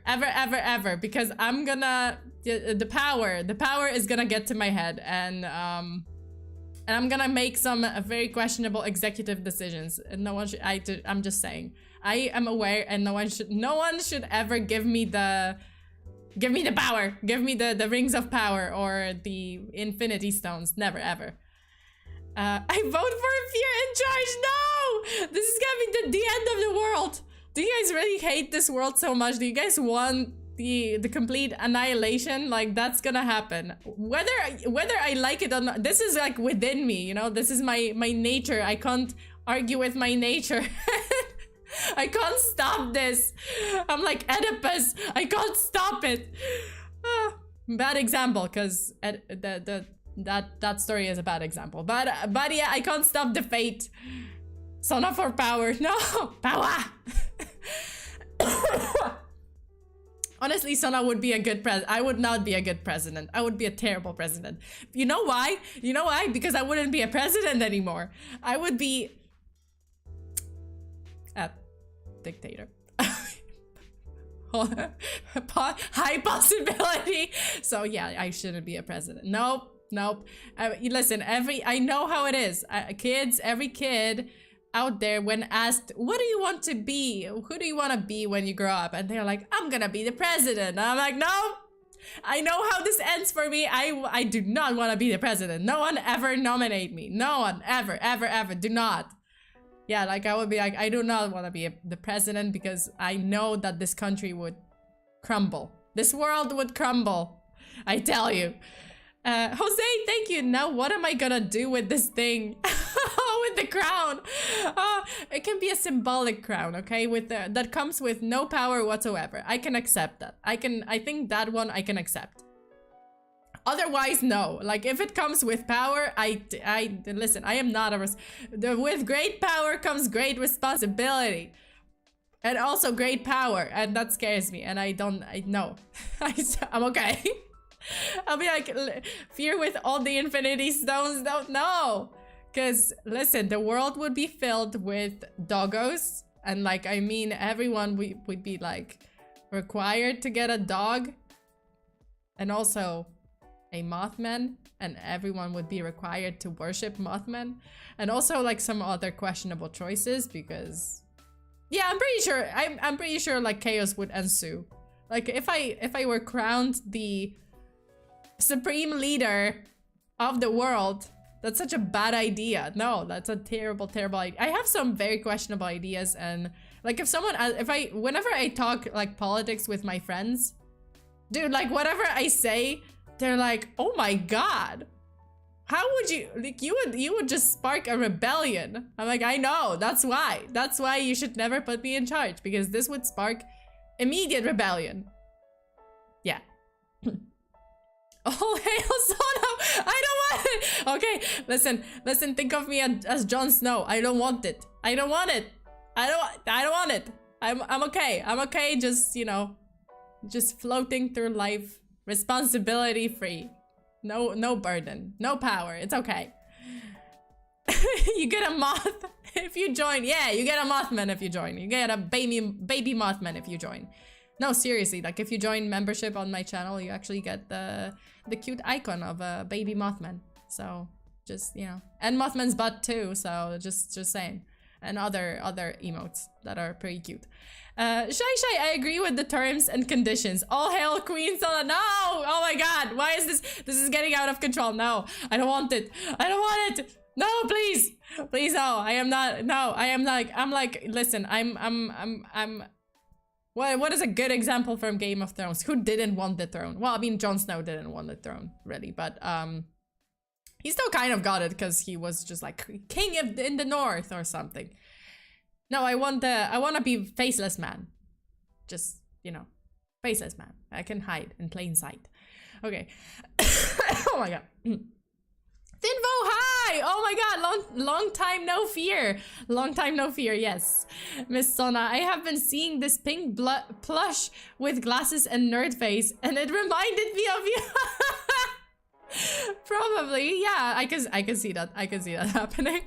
ever, because I'm gonna, the power is gonna get to my head, and I'm gonna make some very questionable executive decisions. And no one should, I'm just saying. I am aware, and no one should ever give me the power. Give me the rings of power or the infinity stones. Never, ever. I vote for Fear in charge. No! This is gonna be the end of the world. Do you guys really hate this world so much? Do you guys want the complete annihilation? Like, that's gonna happen. Whether I like it or not, this is like within me, you know? This is my nature. I can't argue with my nature. I can't stop this. I'm like Oedipus. I can't stop it. Bad example, because that story is a bad example. But yeah, I can't stop the fate. Sona for power. No! Power! Honestly, Sona would be a good president. I would not be a good president. I would be a terrible president. You know why? You know why? Because I wouldn't be a president anymore. I would be a dictator. High possibility. So yeah, I shouldn't be a president. Nope. Listen, I know how it is. Every kid out there, when asked, what do you want to be? Who do you want to be when you grow up? And they're like, I'm gonna be the president. And I'm like, no, I know how this ends for me. I do not want to be the president. No one ever nominate me. No one ever, do not. Yeah, like I would be like, I do not want to be the president, because I know that this country would crumble. This world would crumble. I tell you. Jose, thank you. Now what am I gonna do with this thing? With the crown. It can be a symbolic crown, okay? That comes with no power whatsoever. I can accept that. I think that one I can accept. Otherwise, no. Like, if it comes with power, listen, I am not with great power comes great responsibility. And also great power. And that scares me. And I know. I'm okay. I'll be like, Fear with all the infinity stones? Don't know. Because, listen, the world would be filled with doggos. And, like, I mean, everyone would be, like, required to get a dog. And also a Mothman. And everyone would be required to worship Mothman. And also, like, some other questionable choices. Because, yeah, I'm pretty sure, like, chaos would ensue. Like, if I were crowned the supreme leader of the world, that's such a bad idea. No, that's a terrible idea. I have some very questionable ideas, and like whenever I talk like politics with my friends, dude, like whatever I say, they're like, oh my god, how would you, like, you would just spark a rebellion. I'm like, I know, that's why you should never put me in charge, because this would spark immediate rebellion. Yeah. Oh, hail Sona! I don't want it! Okay, listen, think of me as Jon Snow. I don't want it. I don't want it. I don't want it. I'm okay. I'm okay, just, you know, just floating through life, responsibility free. No burden. No power. It's okay. You get a moth if you join. Yeah, you get a Mothman if you join. You get a baby Mothman if you join. No, seriously, like if you join membership on my channel, you actually get the cute icon of a baby Mothman. So just, you know, and Mothman's butt too. So just saying, and other emotes that are pretty cute. Shy, I agree with the terms and conditions. All hail Queen Sona. No! Oh my god, why is this? This is getting out of control. No, I don't want it. I don't want it. No, please, no. I am not. No, I am like. I'm like. Listen, I'm. What is a good example from Game of Thrones? Who didn't want the throne? Well, I mean, Jon Snow didn't want the throne, really, but he still kind of got it because he was just like king in the north or something. No, I want to be faceless man. Just, you know, faceless man. I can hide in plain sight. Okay. Oh my god. Thinvo, hi! hi! Oh my god, long time no fear. Long time no fear, yes. Miss Sona, I have been seeing this pink plush with glasses and nerd face, and it reminded me of you. Probably, yeah, I can see that. I can see that happening.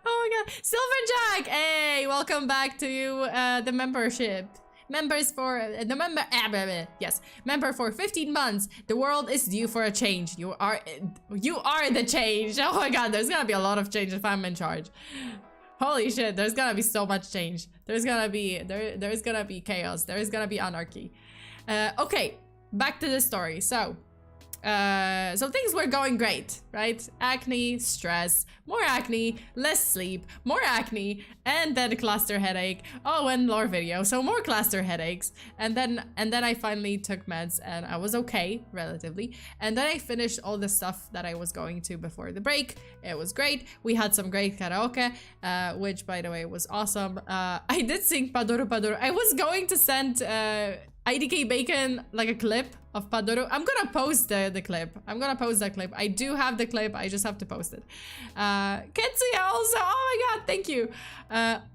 Oh my god. Silverjack! Hey, welcome back to the membership. Members for the member yes, member for 15 months. The world is due for a change. You are the change. Oh my god, there's gonna be a lot of change if I'm in charge. Holy shit, there's gonna be so much change. There's gonna be chaos. There's gonna be anarchy. Okay, back to the story. So things were going great, right? Acne, stress, more acne, less sleep, more acne, and then cluster headache. Oh, and lore video, so more cluster headaches. And then I finally took meds and I was okay, relatively. And then I finished all the stuff that I was going to before the break. It was great. We had some great karaoke, which by the way was awesome. I did sing Padoro Padoro. I was going to send IDK Bacon like a clip of Padoro. I'm gonna post the clip. I'm gonna post that clip. I do have the clip. I just have to post it. Ketsuya also. Oh my god, thank you.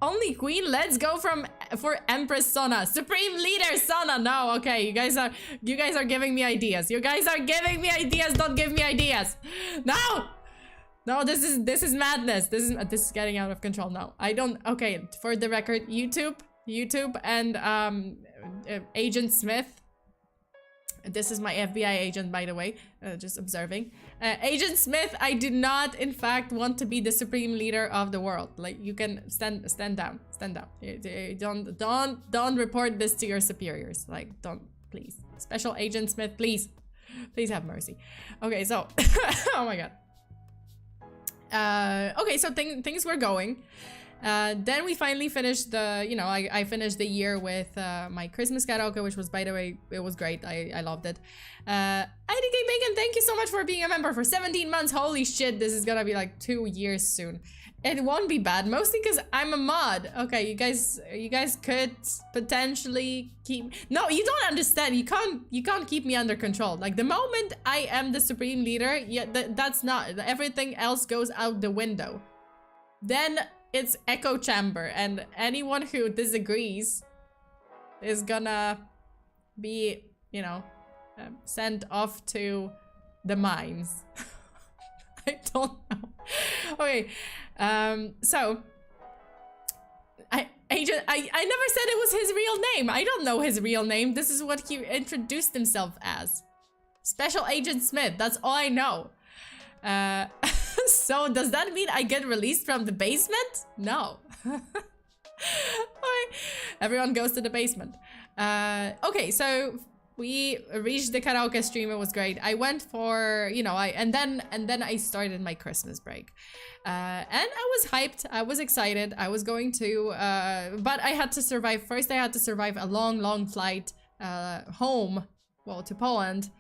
Only Queen. Let's go for Empress Sona. Supreme Leader Sona. No, okay. You guys are giving me ideas. You guys are giving me ideas. Don't give me ideas. No. No, this is madness. This is getting out of control. No, I don't. Okay, for the record, YouTube and Agent Smith. This is my FBI agent, by the way, just observing. Agent Smith, I do not, in fact, want to be the supreme leader of the world. Like, you can stand down. Don't report this to your superiors. Like, don't, please. Special Agent Smith, please have mercy. Okay, so, oh my god. Okay, so things were going. Then we finally finished the, I finished the year with my Christmas karaoke, which was, by the way, it was great. I loved it. IDK Bacon, thank you so much for being a member for 17 months. Holy shit, this is gonna be like 2 years soon. It won't be bad, mostly because I'm a mod. Okay, you guys could potentially keep... No, you don't understand. You can't keep me under control. Like, the moment I am the supreme leader, yeah, that's not... Everything else goes out the window. Then... it's echo chamber, and anyone who disagrees is gonna be, sent off to the mines. I don't know. Okay, so I never said it was his real name. I don't know his real name. This is what he introduced himself as. Special Agent Smith. That's all I know. So does that mean I get released from the basement? No. Okay. Everyone goes to the basement. Okay, so we reached the karaoke stream. It was great. I went for, and then I started my Christmas break. And I was hyped. I was excited. I was going to, but I had to survive. First, I had to survive a long flight home, well, to Poland.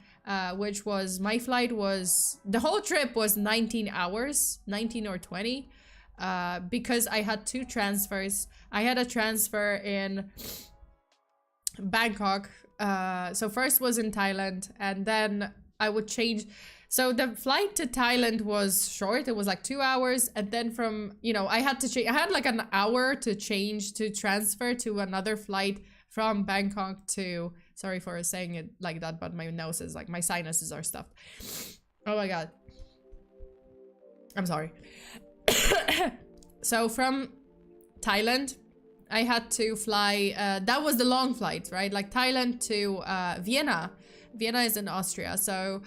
Which was, my flight was, the whole trip was 19 hours, 19 or 20, because I had 2 transfers. I had a transfer in Bangkok, so first was in Thailand, and then I would change. So the flight to Thailand was short, it was like 2 hours, and then from, I had to change, I had like an hour to transfer to another flight from Bangkok to... Sorry for saying it like that, but my nose is like, my sinuses are stuffed. Oh my god. I'm sorry. So from Thailand, I had to fly, that was the long flight, right? Like Thailand to Vienna. Vienna is in Austria. So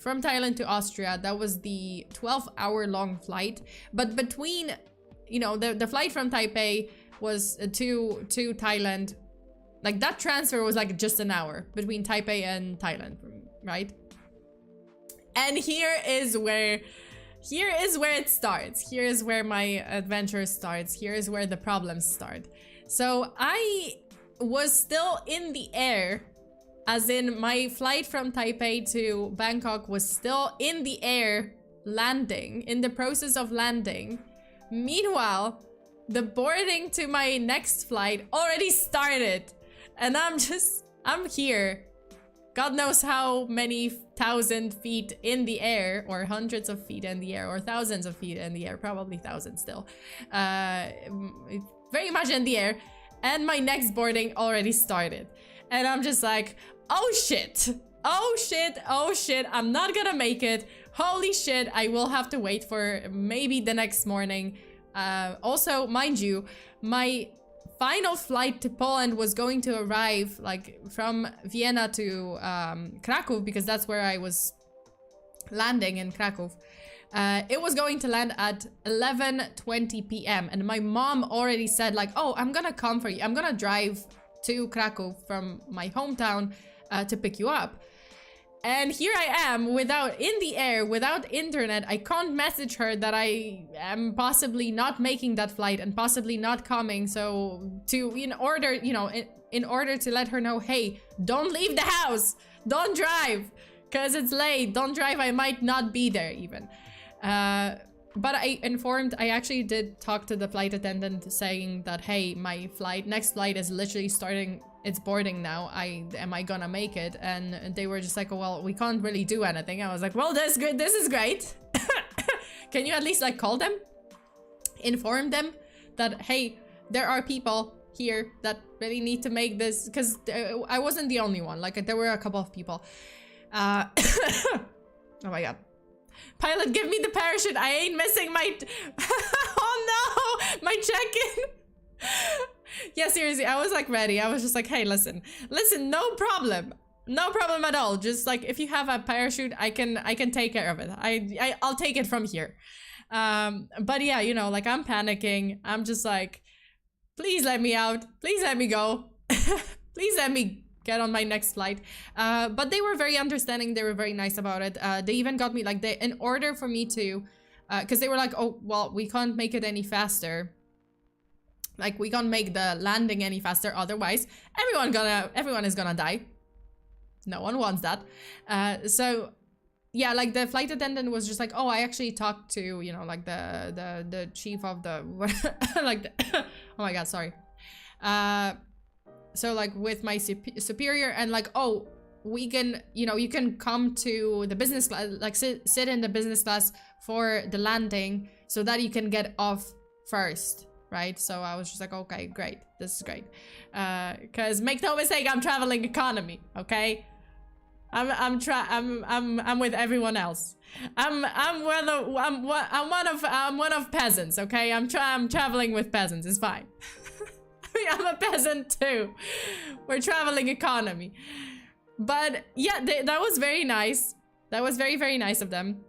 from Thailand to Austria, that was the 12-hour long flight. But between, the flight from Taipei was to Thailand. Like, that transfer was like just an hour between Taipei and Thailand, right? And here is where it starts. Here is where my adventure starts. Here is where the problems start. So I was still in the air, as in my flight from Taipei to Bangkok was still in the air, landing, in the process of landing. Meanwhile, the boarding to my next flight already started. And I'm here God knows how many thousand feet in the air, or hundreds of feet in the air, or thousands of feet in the air, probably thousands still. Very much in the air. And my next boarding already started. And I'm just like, oh shit. Oh shit, oh shit, I'm not gonna make it. Holy shit, I will have to wait for maybe the next morning. Also, mind you, my final flight to Poland was going to arrive like from Vienna to Krakow, because that's where I was landing, in Krakow. It was going to land at 11:20 p.m. and my mom already said like, oh, I'm gonna come for you. I'm gonna drive to Krakow from my hometown to pick you up. And here I am, in the air, without internet. I can't message her that I am possibly not making that flight and possibly not coming. So in order to let her know, hey, don't leave the house, don't drive, because it's late, don't drive, I might not be there even. But I actually did talk to the flight attendant saying that, hey, my next flight is literally starting, it's boarding now. Am I gonna make it? And they were just like, well, we can't really do anything. I was like, well, that's good. This is great. Can you at least like call them? Inform them that, hey, there are people here that really need to make this, because I wasn't the only one. Like there were a couple of people. Oh my god. Pilot, give me the parachute. I ain't missing my... Oh no! My check-in! Yeah, seriously, I was like ready. I was just like, hey, listen, no problem. No problem at all. Just like, if you have a parachute, I can take care of it. I'll take it from here. But yeah, you know, like I'm panicking. I'm just like, please let me out. Please let me go. Please let me get on my next flight. But they were very understanding. They were very nice about it. They even got me like, in order for me to, because they were like, oh, well, we can't make it any faster. Like we can't make the landing any faster. Otherwise, everyone is gonna die. No one wants that. So yeah, like the flight attendant was just like, oh, I actually talked to, you know, like the chief of the, like, oh my God, sorry. So like with my superior, and like, oh, we can, you know, you can come to the business class, like sit in the business class for the landing so that you can get off first, right? So I was just like, okay, great, this is great. Cause make no mistake, I'm traveling economy, okay? I'm with everyone else. I'm one of peasants, okay? I'm traveling with peasants, it's fine. I'm a peasant too. We're traveling economy. But yeah, that was very nice. That was very, very nice of them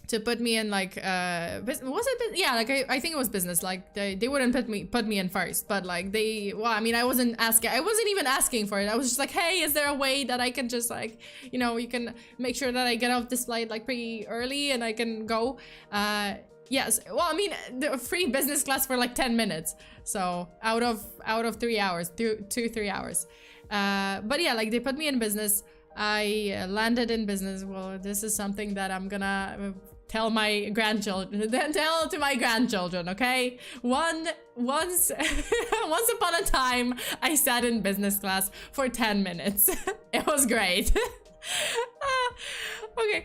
to put me in like, was it? Yeah, like I think it was business. Like they wouldn't put me in first, but like well, I mean, I wasn't even asking for it. I was just like, hey, is there a way that I can just like, you know, you can make sure that I get off this flight like pretty early and I can go. Yes, well, I mean, the free business class for like 10 minutes. So out of 3 hours, 3 hours. But yeah, like they put me in business. I landed in business. Well, this is something that I'm gonna tell my grandchildren, tell to my grandchildren, okay? Once upon a time, I sat in business class for 10 minutes. It was great. Okay.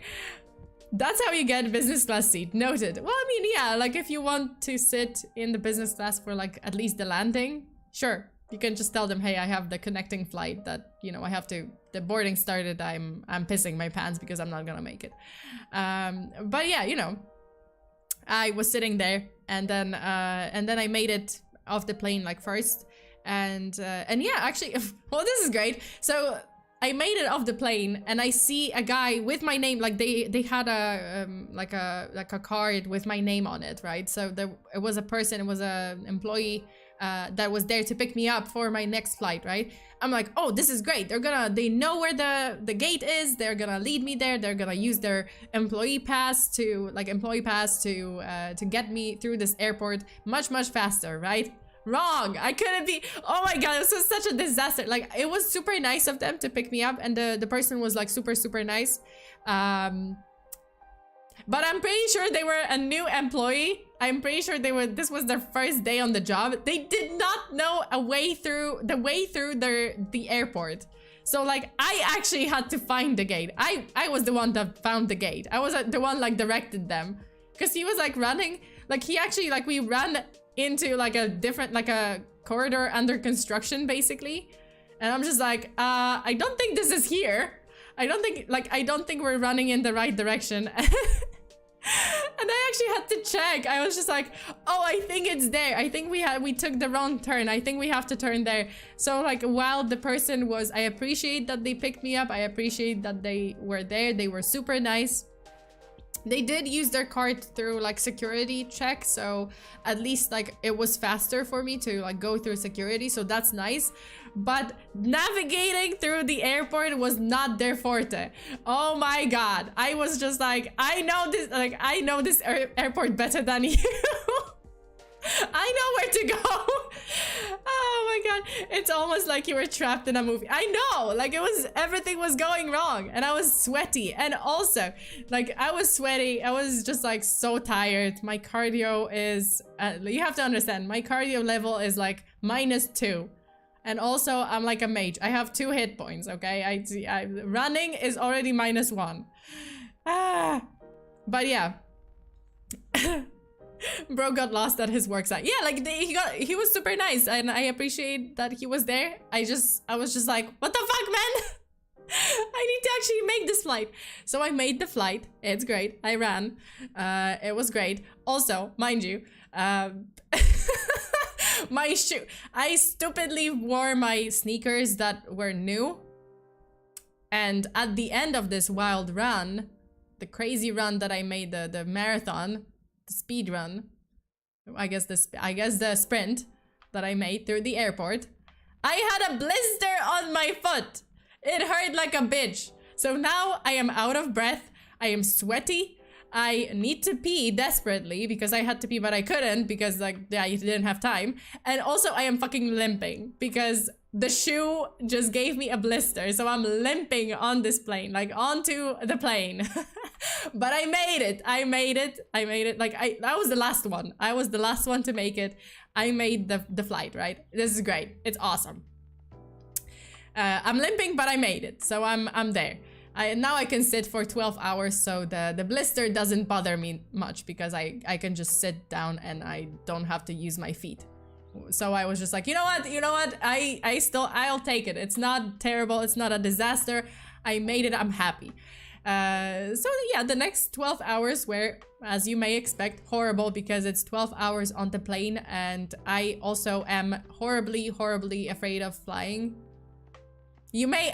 That's how you get business class seat. Noted. Well, I mean, yeah, like if you want to sit in the business class for like at least the landing, sure. You can just tell them, hey, I have the connecting flight that, you know, the boarding started. I'm pissing my pants because I'm not gonna make it. But yeah, you know, I was sitting there and then I made it off the plane like first. And yeah, actually, well, this is great. So I made it off the plane and I see a guy with my name, like they had a card with my name on it, right? So it was a employee that was there to pick me up for my next flight, right? I'm like, oh, this is great. They know where the gate is. They're gonna lead me there. They're gonna use their employee pass to get me through this airport much faster, right? Wrong. I couldn't be. Oh my god, this was such a disaster. Like, it was super nice of them to pick me up, and the person was like super nice. But I'm pretty sure they were a new employee. I'm pretty sure this was their first day on the job. They did not know the way through the airport. So like I actually had to find the gate. I was the one that found the gate. I was the one like directed them, because he was like running, like he actually like we ran into like a different like a corridor under construction basically, and I'm just like I don't think this is here. I don't think we're running in the right direction. And I actually had to check. I was just like, oh, I think it's there. I think we took the wrong turn. I think we have to turn there. So like while the person was, I appreciate that they picked me up. I appreciate that they were there. They were super nice. They did use their card through like security check, so at least like it was faster for me to like go through security, so that's nice. But navigating through the airport was not their forte. Oh my god, I was just like, I know this airport better than you. I know where to go. Oh my god, it's almost like you were trapped in a movie. I know, like everything was going wrong, and I was sweaty, and also like I was sweaty. I was just like so tired. My cardio is you have to understand, my cardio level is like -2, and also I'm like a mage. I have 2 hit points. Okay, I running is already -1. But yeah. Bro got lost at his work site. Yeah, like he was super nice, and I appreciate that he was there. I was just like, what the fuck, man? I need to actually make this flight. So I made the flight. It's great. I ran. It was great. Also, mind you, my shoe. I stupidly wore my sneakers that were new. And at the end of this wild run, the crazy run that I made, the marathon, the speed run, I guess the sprint that I made through the airport, I had a blister on my foot. It hurt like a bitch. So now I am out of breath. I am sweaty. I need to pee desperately because I had to pee but I couldn't because like I didn't have time. And also I am fucking limping because the shoe just gave me a blister. So I'm limping on this plane, like onto the plane. But I made it. I made it. Like that was the last one. I was the last one to make it. I made the flight, right? This is great. It's awesome. I'm limping, but I made it. So I'm there. Now I can sit for 12 hours, so the blister doesn't bother me much because I can just sit down and I don't have to use my feet. So I was just like, you know what? I'll take it. It's not terrible. It's not a disaster. I made it. I'm happy. So yeah, the next 12 hours were, as you may expect, horrible because it's 12 hours on the plane, and I also am horribly, horribly afraid of flying. You may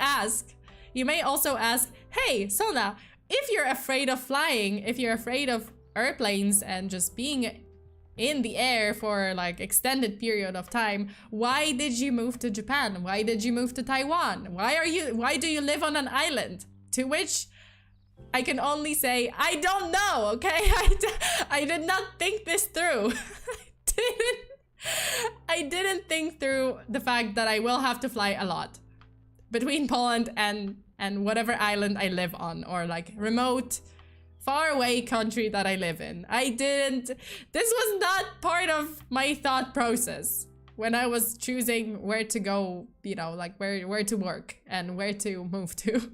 also ask, hey, Sona, if you're afraid of flying, if you're afraid of airplanes and just being in the air for like extended period of time, why did you move to Japan? Why did you move to Taiwan? Why do you live on an island? To which I can only say, I don't know, okay? I did not think this through. I didn't think through the fact that I will have to fly a lot between Poland and whatever island I live on, or like remote, far away country that I live in. This was not part of my thought process when I was choosing where to go, you know, like where to work and where to move to.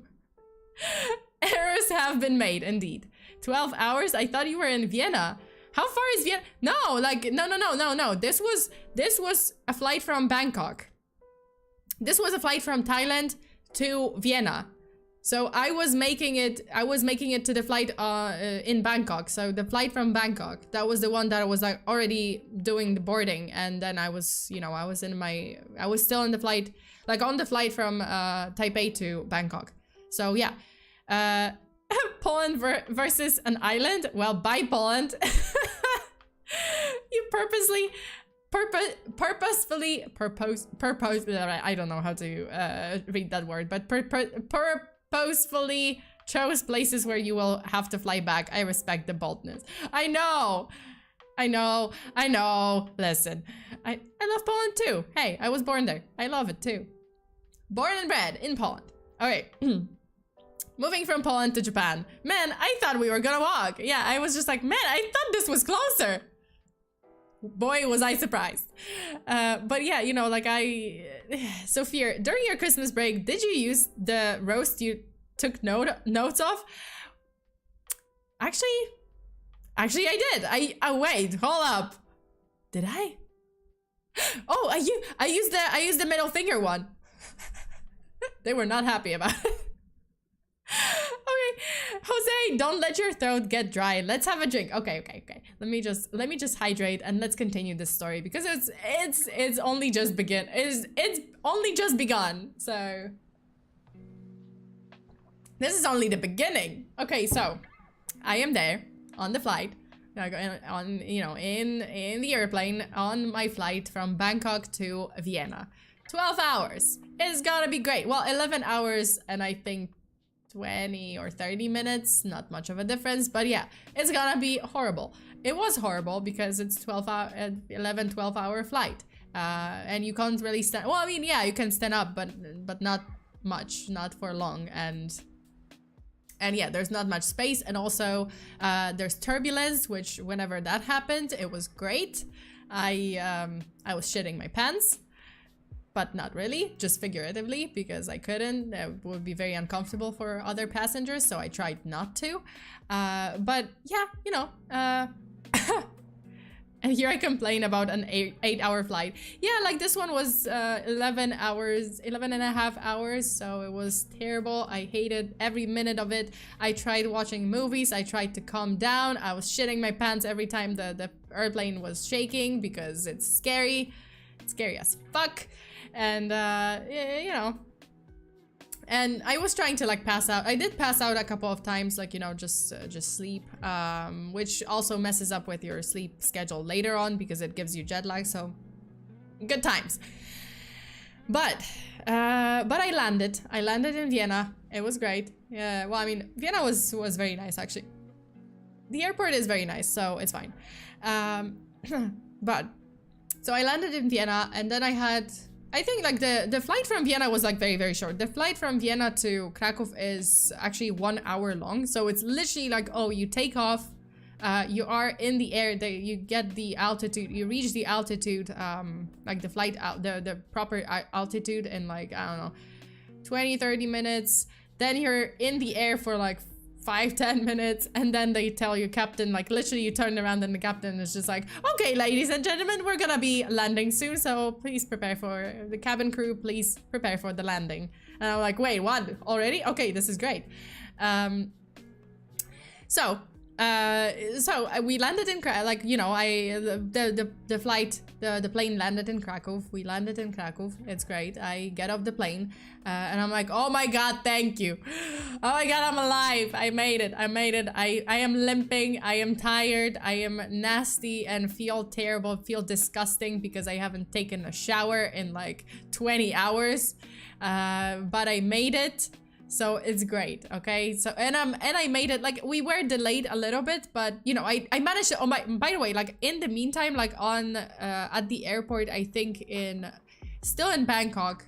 Errors have been made, indeed. 12 hours? I thought you were in Vienna. How far is Vienna? No, like, no. This was a flight from Bangkok. This was a flight from Thailand to Vienna. So I was making it to the flight in Bangkok. So the flight from Bangkok, that was the one that I was like already doing the boarding, and then I was, you know, I was still in the flight, like on the flight from Taipei to Bangkok. So yeah. Poland versus an island? Well, by Poland. You purposefully, I don't know how to read that word, but purposefully chose places where you will have to fly back. I respect the boldness. I know. Listen, I love Poland too. Hey, I was born there. I love it too. Born and bred in Poland. Okay. Moving from Poland to Japan. Man, I thought we were gonna walk. Yeah, I was just like, man, I thought this was closer. boy, was I surprised. But yeah, you know, like so Fear, during your Christmas break, did you use the roast you took notes of? Actually, I did. Wait, hold up. Did I? Oh, I used the middle finger one. They were not happy about it. Okay, Jose, don't let your throat get dry. Let's have a drink. Okay. Let me just hydrate and let's continue this story because it's only just it's only just begun. So this is only the beginning. Okay, so I am there on the flight. On in the airplane on my flight from Bangkok to Vienna. 12 hours. It's gonna be great. Well, 11 hours and I think 20 or 30 minutes, not much of a difference, but yeah, it's gonna be horrible. It was horrible because it's 12 hour flight. And you can't really stand, well, I mean, yeah, you can stand up, but not much, not for long, and yeah, there's not much space, and also there's turbulence, which whenever that happened, it was great. I was shitting my pants, but not really, just figuratively, because I couldn't. It would be very uncomfortable for other passengers, so I tried not to. But yeah, you know, and here I complain about an 8-hour flight. Yeah, like this one was 11 and a half hours, so it was terrible. I hated every minute of it. I tried watching movies, I tried to calm down. I was shitting my pants every time the airplane was shaking because it's scary. It's scary as fuck. And you know, and I was trying to like pass out. I did pass out a couple of times, like, you know, just sleep, which also messes up with your sleep schedule later on because it gives you jet lag. So good times. But I landed in Vienna. It was great. Yeah, well, I mean, Vienna was very nice, actually. The airport is very nice, so it's fine. But so I landed in Vienna, and then I think like the flight from Vienna was like very short. The flight from Vienna to Krakow is actually 1 hour long. So it's literally like, oh, you take off, you are in the air, you get the altitude, you reach the altitude, like the flight out, the proper altitude in like, I don't know, 20-30 minutes. Then you're in the air for like 5-10 minutes, and then they tell you, captain, like literally you turn around and the captain is just like, okay, ladies and gentlemen, we're gonna be landing soon, so please prepare for the cabin crew, please prepare for the landing. And I'm like, wait, what, already? Okay, this is great. So we landed in like, you know, the flight, the plane landed in Krakow. We landed in Krakow. It's great. I get off the plane and I'm like, oh my god, thank you. Oh my god, I'm alive. I made it. I am limping. I am tired. I am nasty and feel terrible, feel disgusting because I haven't taken a shower in like 20 hours. But I made it. So it's great, okay? So and I made it. Like, we were delayed a little bit, but you know, I managed to. Oh my! By the way, like in the meantime, like on at the airport, I think still in Bangkok,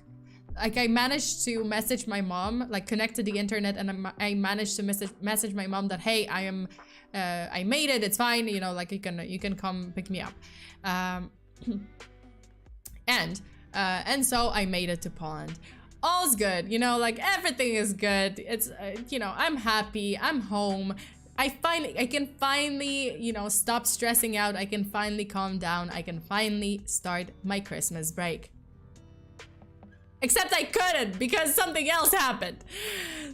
like I managed to message my mom, like connect to the internet, and I managed to message my mom that, hey, I made it. It's fine. You know, like you can come pick me up, and so I made it to Poland. All's good, you know, like everything is good. It's, you know, I'm happy, I'm home. I can finally, you know, stop stressing out. I can finally calm down. I can finally start my Christmas break. Except I couldn't because something else happened.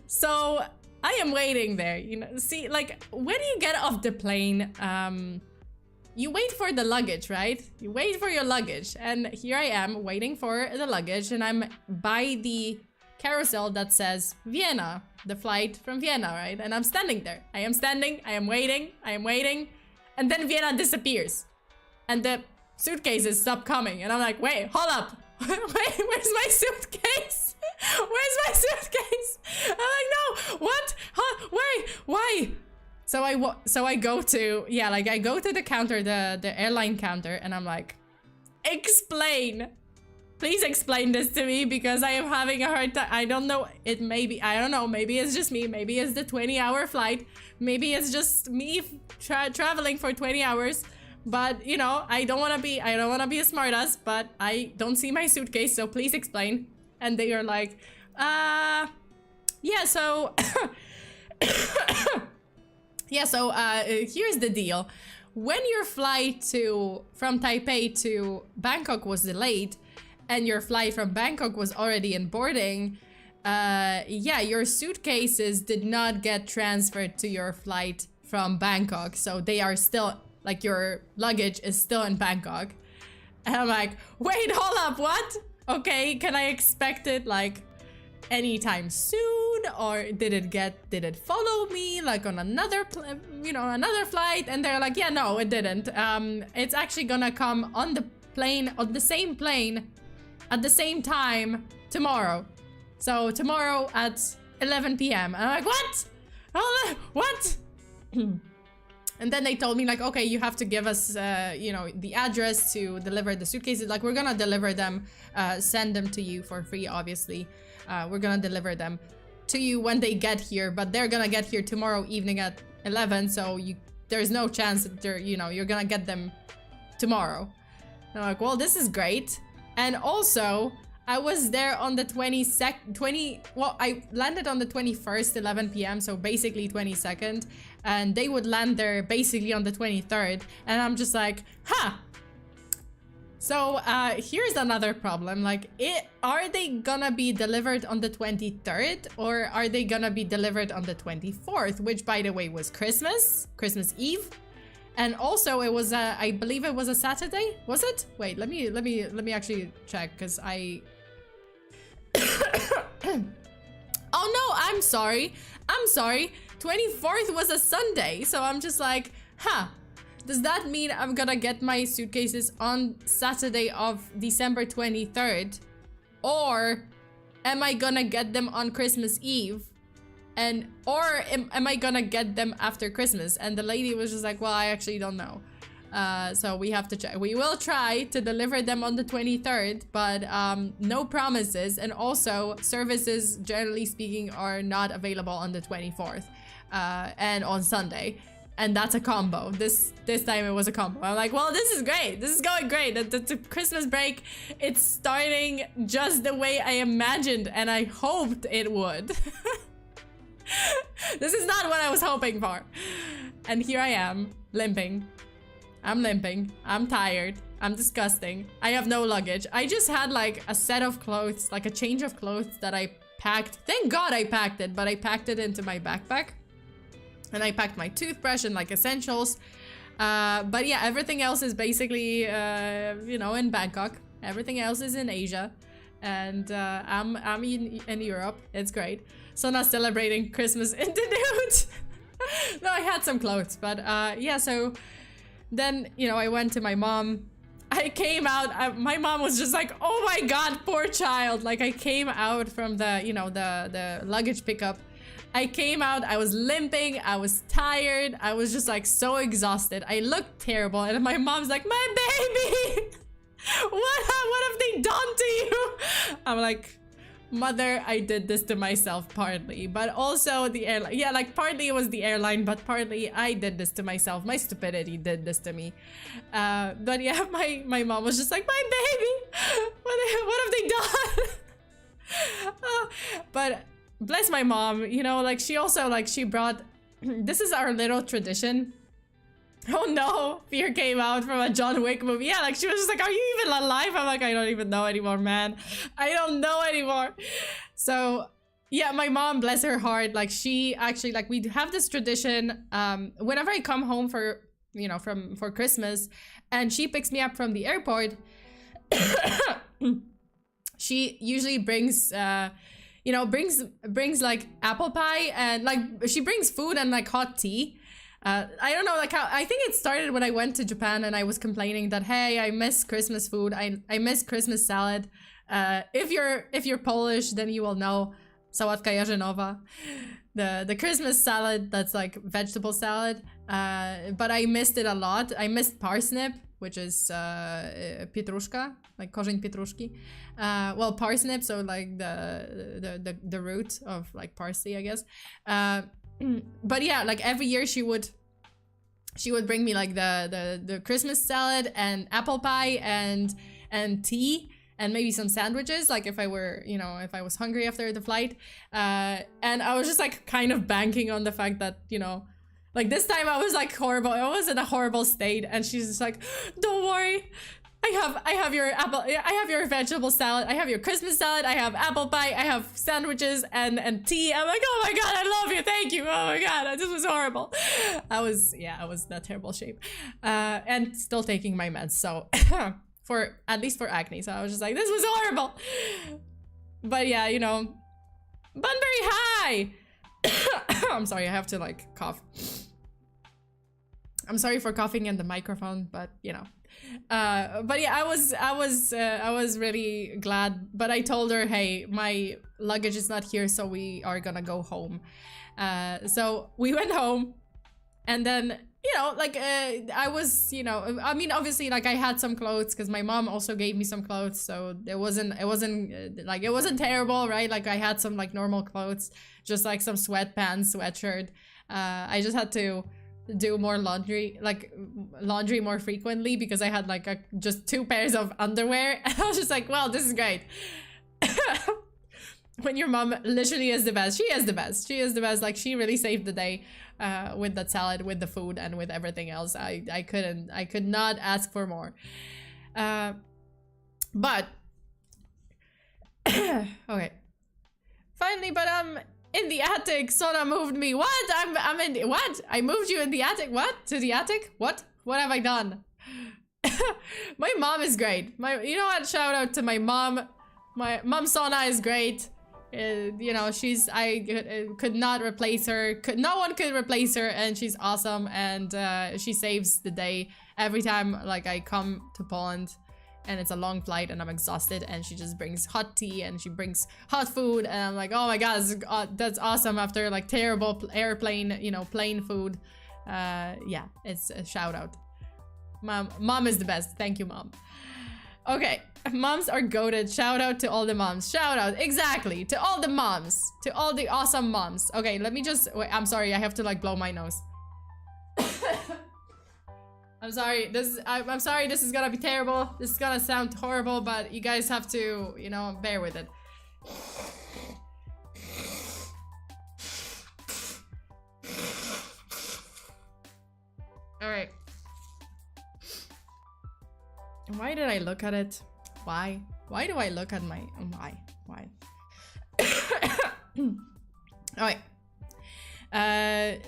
So I am waiting there, you know, see, like when you get off the plane, you wait for the luggage, right? You wait for your luggage. And here I am waiting for the luggage, and I'm by the carousel that says Vienna, the flight from Vienna, right? And I'm standing there. I am standing, I am waiting, and then Vienna disappears. And the suitcases stop coming. And I'm like, wait, hold up. Wait, where's my suitcase? Where's my suitcase? I'm like, no, what? Huh? Wait, why? So I go to, yeah, like I go to the counter, the airline counter, and I'm like, explain. Please explain this to me because I am having a hard time. I don't know, I don't know, maybe it's just me, maybe it's the 20-hour flight, maybe it's just me traveling for 20 hours, but you know, I don't want to be a smartass, but I don't see my suitcase, so please explain. And they are like, yeah, so yeah, so here's the deal. When your flight from Taipei to Bangkok was delayed, and your flight from Bangkok was already in boarding, yeah, your suitcases did not get transferred to your flight from Bangkok. So they are still, like, your luggage is still in Bangkok. And I'm like, wait, hold up, what? Okay, can I expect it, like, anytime soon? Or did it follow me, like, on another flight? And they're like, yeah, no, it didn't. It's actually gonna come on the same plane, at the same time tomorrow. So tomorrow at 11 p.m. And I'm like, what? What? And then they told me, like, okay, you have to give us, you know, the address to deliver the suitcases. Like, we're gonna deliver them, send them to you for free, obviously. We're gonna deliver them to you when they get here, but they're gonna get here tomorrow evening at 11, so there's no chance that you're gonna get them tomorrow. And I'm like, well, this is great. And also, I was there on the I landed on the 21st, 11 p.m, so basically 22nd, and they would land there basically on the 23rd, and I'm just like, huh. So, here's another problem, like, are they gonna be delivered on the 23rd, or are they gonna be delivered on the 24th, which, by the way, was Christmas Eve? And also, it was I believe it was a Saturday, was it? Wait, let me actually check, because I... Oh no, I'm sorry. 24th was a Sunday, so I'm just like, huh. Does that mean I'm gonna get my suitcases on Saturday of December 23rd? Or am I gonna get them on Christmas Eve? Or am I gonna get them after Christmas? And the lady was just like, well, I actually don't know. So we have to check. We will try to deliver them on the 23rd, but no promises. And also, services, generally speaking, are not available on the 24th and on Sunday. And that's a combo. This time it was a combo. I'm like, well, this is great. This is going great. The Christmas break, it's starting just the way I imagined and I hoped it would. This is not what I was hoping for. And here I am, limping. I'm limping. I'm tired. I'm disgusting. I have no luggage. I just had like a set of clothes, like a change of clothes that I packed. Thank God I packed it, but I packed it into my backpack. And I packed my toothbrush and like essentials. But yeah, everything else is basically, you know, in Bangkok. Everything else is in Asia. And I'm in Europe. It's great. So not celebrating Christmas in the nude. No, I had some clothes. But yeah, so then, you know, I went to my mom. I came out. My mom was just like, oh my God, poor child. Like I came out from the, you know, the luggage pickup. I came out, I was limping, I was tired, I was just like so exhausted. I looked terrible and my mom's like, my baby! What have they done to you? I'm like, mother, I did this to myself partly, but also the airline. Yeah, like partly it was the airline, but partly I did this to myself. My stupidity did this to me. But yeah, my mom was just like, my baby! What have they done? But bless my mom, you know, like she also, like she brought, this is our little tradition. Oh no, Fear came out from a John Wick movie. Yeah, like she was just like, are you even alive? I'm like, I don't even know anymore, man. I don't know anymore. So yeah, my mom, bless her heart, like she actually, like we have this tradition, whenever I come home for, you know, for Christmas and she picks me up from the airport, she usually brings, you know, brings like apple pie and like she brings food and like hot tea. I don't know, like how, I think it started when I went to Japan and I was complaining that, hey, I miss Christmas food. I miss Christmas salad. If you're Polish, then you will know sałatka jarzynowa, the Christmas salad that's like vegetable salad. But I missed it a lot. I missed parsnip, which is pietruszka, like korzeń pietruszki. Well, parsnip, so like the root of like parsley, I guess. But yeah, like every year she would she would bring me like the Christmas salad and apple pie and tea and maybe some sandwiches, like if I were, you know, if I was hungry after the flight. And I was just like kind of banking on the fact that, you know, like this time I was like horrible. I was in a horrible state, and she's just like, don't worry. I have your apple, I have your vegetable salad, I have your Christmas salad, I have apple pie, I have sandwiches and tea. I'm like, oh my god, I love you, thank you. Oh my god, this was horrible. I was in that terrible shape. And still taking my meds, so for at least for acne. So I was just like, this was horrible. But yeah, you know, Bunbury High. I'm sorry, I have to like cough. I'm sorry for coughing in the microphone, but you know. But yeah, I was really glad, but I told her, hey, my luggage is not here, so we are gonna go home. So we went home, and then, you know, like, I was, you know, I mean, obviously, like, I had some clothes, because my mom also gave me some clothes, so it wasn't terrible, right? Like, I had some, like, normal clothes, just, like, some sweatpants, sweatshirt. I just had to do more laundry more frequently, because I had, like, just 2 pairs of underwear, and I was just like, well, this is great. When your mom literally is the best. She is the best. She is the best. Like, she really saved the day with that salad, with the food, and with everything else. I could not ask for more. But okay. Finally, but in the attic. Sona moved me. What? I'm in the, what? I moved you in the attic. What? To the attic? What? What have I done? My mom is great. You know what? Shout out to my mom. My mom Sona is great. You know, I could not replace her. No one could replace her, and she's awesome. And she saves the day every time, like, I come to Poland, and it's a long flight, and I'm exhausted. And she just brings hot tea, and she brings hot food, and I'm like, oh my god, that's awesome. After like terrible airplane, you know, plane food. Yeah, it's a shout out. Mom is the best. Thank you, mom. Okay, moms are goated. Shout out to all the moms. Shout out, exactly, to all the moms. To all the awesome moms. Okay, let me just, wait, I'm sorry, I have to like blow my nose. I'm sorry, I'm sorry, this is gonna be terrible. This is gonna sound horrible, but you guys have to, you know, bear with it. Alright. Why did I look at it? Why? Why do I look at my... Why? Why? Alright.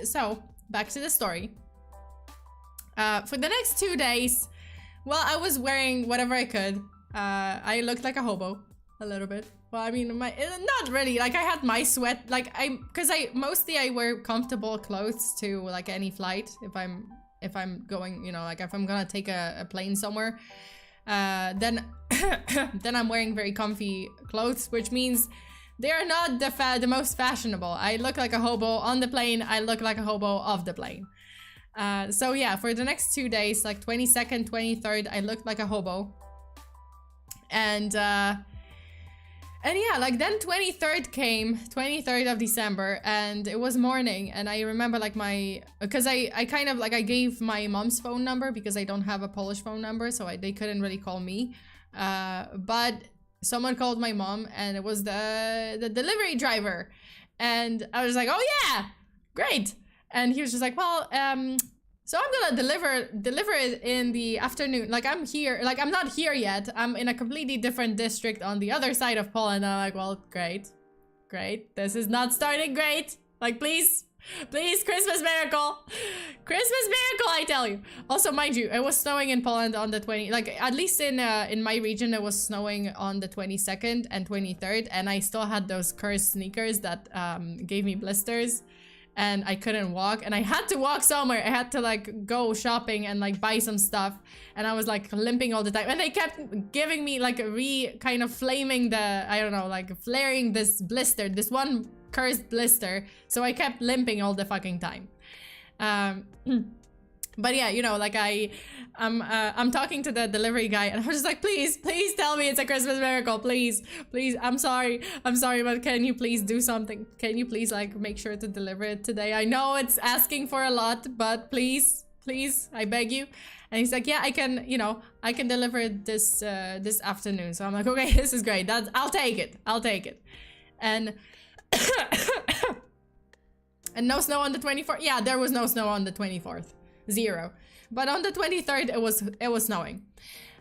So, back to the story. For the next 2 days, well, I was wearing whatever I could. I looked like a hobo. A little bit. Well, I mean, not really. Like, I had my sweat... Like, because mostly I wear comfortable clothes to, like, any flight. If I'm going, you know, like if I'm gonna take a plane somewhere, then then I'm wearing very comfy clothes, which means they are not the most fashionable. I look like a hobo on the plane. I look like a hobo off the plane. So yeah, for the next 2 days, like 22nd, 23rd, I looked like a hobo. And yeah, like then 23rd came, 23rd of December, and it was morning, and I remember like because I kind of like, I gave my mom's phone number because I don't have a Polish phone number, so they couldn't really call me. But someone called my mom, and it was the delivery driver. And I was like, oh yeah, great. And he was just like, well, so I'm gonna deliver it in the afternoon. Like, I'm here, like, I'm not here yet. I'm in a completely different district on the other side of Poland. And I'm like, well, great. This is not starting great. Like, please, Christmas miracle. Christmas miracle, I tell you. Also, mind you, it was snowing in Poland on the 20, like, at least in my region, it was snowing on the 22nd and 23rd. And I still had those cursed sneakers that gave me blisters. And I couldn't walk, and I had to walk somewhere. I had to like go shopping and like buy some stuff, and I was like limping all the time. And they kept giving me like kind of flaming I don't know, like flaring this blister, this one cursed blister. So I kept limping all the fucking time. But yeah, you know, like I'm talking to the delivery guy, and I was just like, please tell me it's a Christmas miracle, please. I'm sorry, but can you please do something? Can you please like make sure to deliver it today? I know it's asking for a lot, but please, please, I beg you. And he's like, yeah, I can, you know, I can deliver it this this afternoon. So I'm like, okay, this is great. I'll take it. I'll take it. And and no snow on the 24th. Yeah, there was no snow on the 24th. 0. But on the 23rd, it was snowing.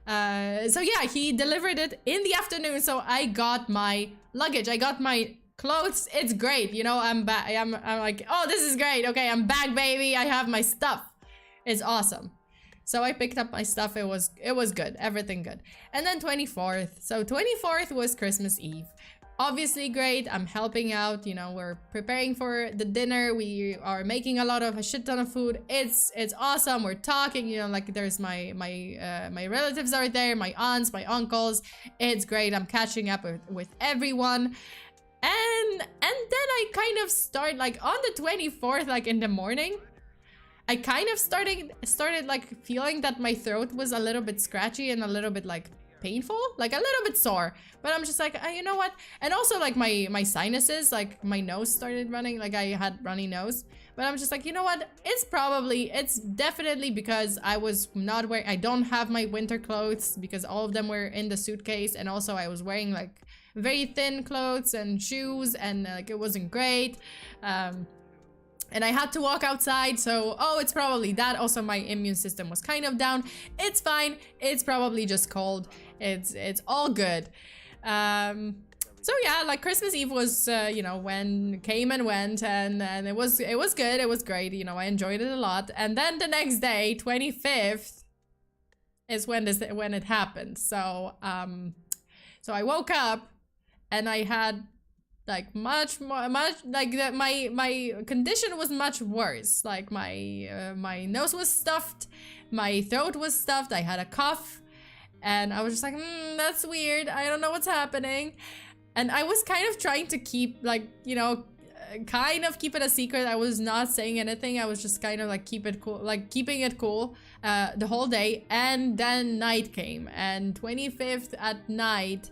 So yeah, he delivered it in the afternoon. So I got my luggage. I got my clothes. It's great. You know, I'm back. I'm like, oh, this is great. Okay, I'm back, baby. I have my stuff. It's awesome. So I picked up my stuff. It was good. Everything good. And then 24th. So 24th was Christmas Eve. Obviously great. I'm helping out. You know, we're preparing for the dinner. We are making a shit ton of food. It's awesome. We're talking. You know, like there's my relatives are there. My aunts, my uncles. It's great. I'm catching up with everyone. And then I kind of start like on the 24th, like in the morning. I kind of started like feeling that my throat was a little bit scratchy and a little bit like painful, like a little bit sore. But I'm just like, you know what? And also like my sinuses, like my nose started running, like I had runny nose. But I'm just like, you know what? It's definitely because I was not wearing, I don't have my winter clothes because all of them were in the suitcase. And also I was wearing like very thin clothes and shoes and like it wasn't great. And I had to walk outside, so, oh, it's probably that. Also, my immune system was kind of down. It's fine. It's probably just cold. It's all good. So yeah, like Christmas Eve was, you know, came and went, and it was good. It was great. You know, I enjoyed it a lot. And then the next day, 25th, is when it happened. So, so I woke up, and I had like much like that my condition was much worse. Like my nose was stuffed, my throat was stuffed, I had a cough, and I was just like, that's weird, I don't know what's happening. And I was kind of trying to keep, like, you know, kind of keep it a secret. I was not saying anything. I was just kind of like keeping it cool the whole day. And then night came, and 25th at night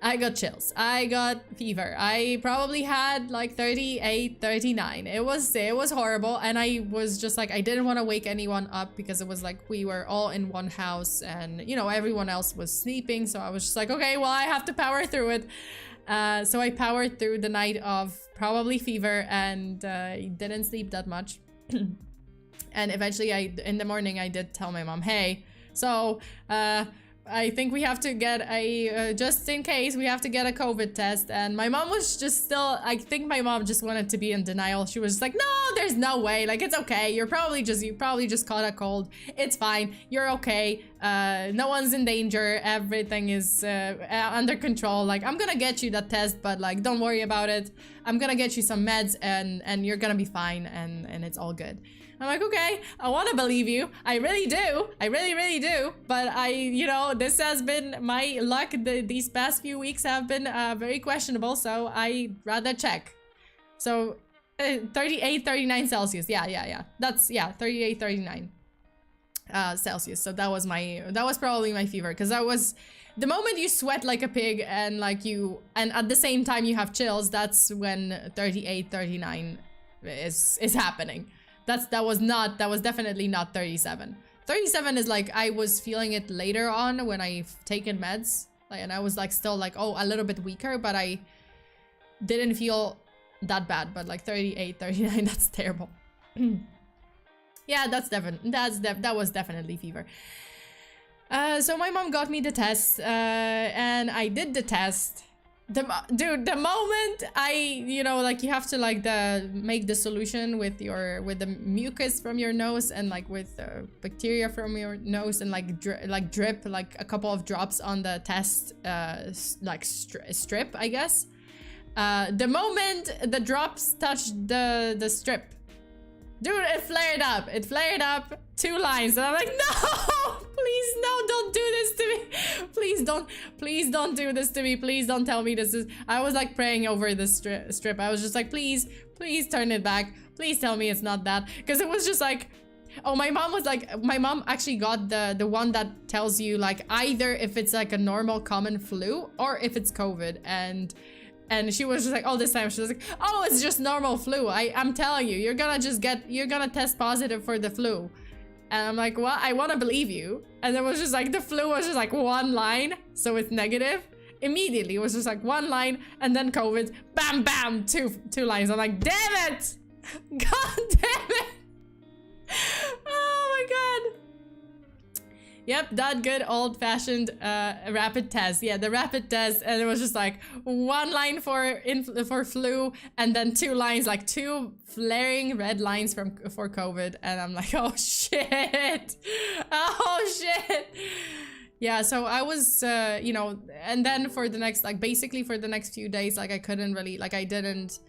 I got chills. I got fever. I probably had like 38, 39. It was horrible. And I was just like, I didn't want to wake anyone up because it was like we were all in one house and, you know, everyone else was sleeping. So I was just like, okay, well, I have to power through it. So I powered through the night of probably fever and didn't sleep that much. And eventually in the morning, I did tell my mom, hey, so, I think we have to get just in case, we have to get a COVID test. And my mom was just still, I think my mom just wanted to be in denial. She was like, no, there's no way. Like, it's okay. You probably just caught a cold. It's fine. You're okay. No one's in danger. Everything is under control. Like, I'm gonna get you that test, but like, don't worry about it. I'm gonna get you some meds and you're gonna be fine and it's all good. I'm like, okay, I want to believe you. I really do. I really, really do. But you know, this has been my luck. These past few weeks have been very questionable. So I rather check. So 38, 39 Celsius. Yeah. That's, yeah, 38, 39 Celsius. So that was probably my fever. Because that was, the moment you sweat like a pig and like and at the same time you have chills, that's when 38, 39 is happening. That was definitely not 37. 37 is like, I was feeling it later on when I've taken meds. Like, and I was like, still like, oh, a little bit weaker, but I didn't feel that bad. But like 38, 39, that's terrible. Yeah, that was definitely fever. So my mom got me the test, and I did the test. The moment you know, like you have to like make the solution with the mucus from your nose and like with the bacteria from your nose and like drip like a couple of drops on the test strip, I guess. The moment the drops touched the strip, dude, it flared up. It flared up 2 lines, and I'm like, no, please, no, don't do this to me. Please don't do this to me. Please don't tell me this is. I was like praying over the strip. I was just like, please turn it back. Please tell me it's not that, because it was just like, oh, my mom actually got the one that tells you like either if it's like a normal common flu or if it's COVID, and And she was just like, all this time, she was like, oh, it's just normal flu. I'm telling you, you're gonna test positive for the flu. And I'm like, well, I want to believe you. And it was just like, the flu was just like one line, so it's negative. Immediately, it was just like one line, and then COVID, bam, bam, two lines. I'm like, damn it! God damn it! Oh my god. Yep, that good old-fashioned rapid test. Yeah, the rapid test, and it was just like one line for flu, and then two lines, like two flaring red lines for COVID, and I'm like, oh shit, oh shit. Yeah, so I was, you know, and then for the next, like basically for the next few days, like I couldn't really, like I didn't,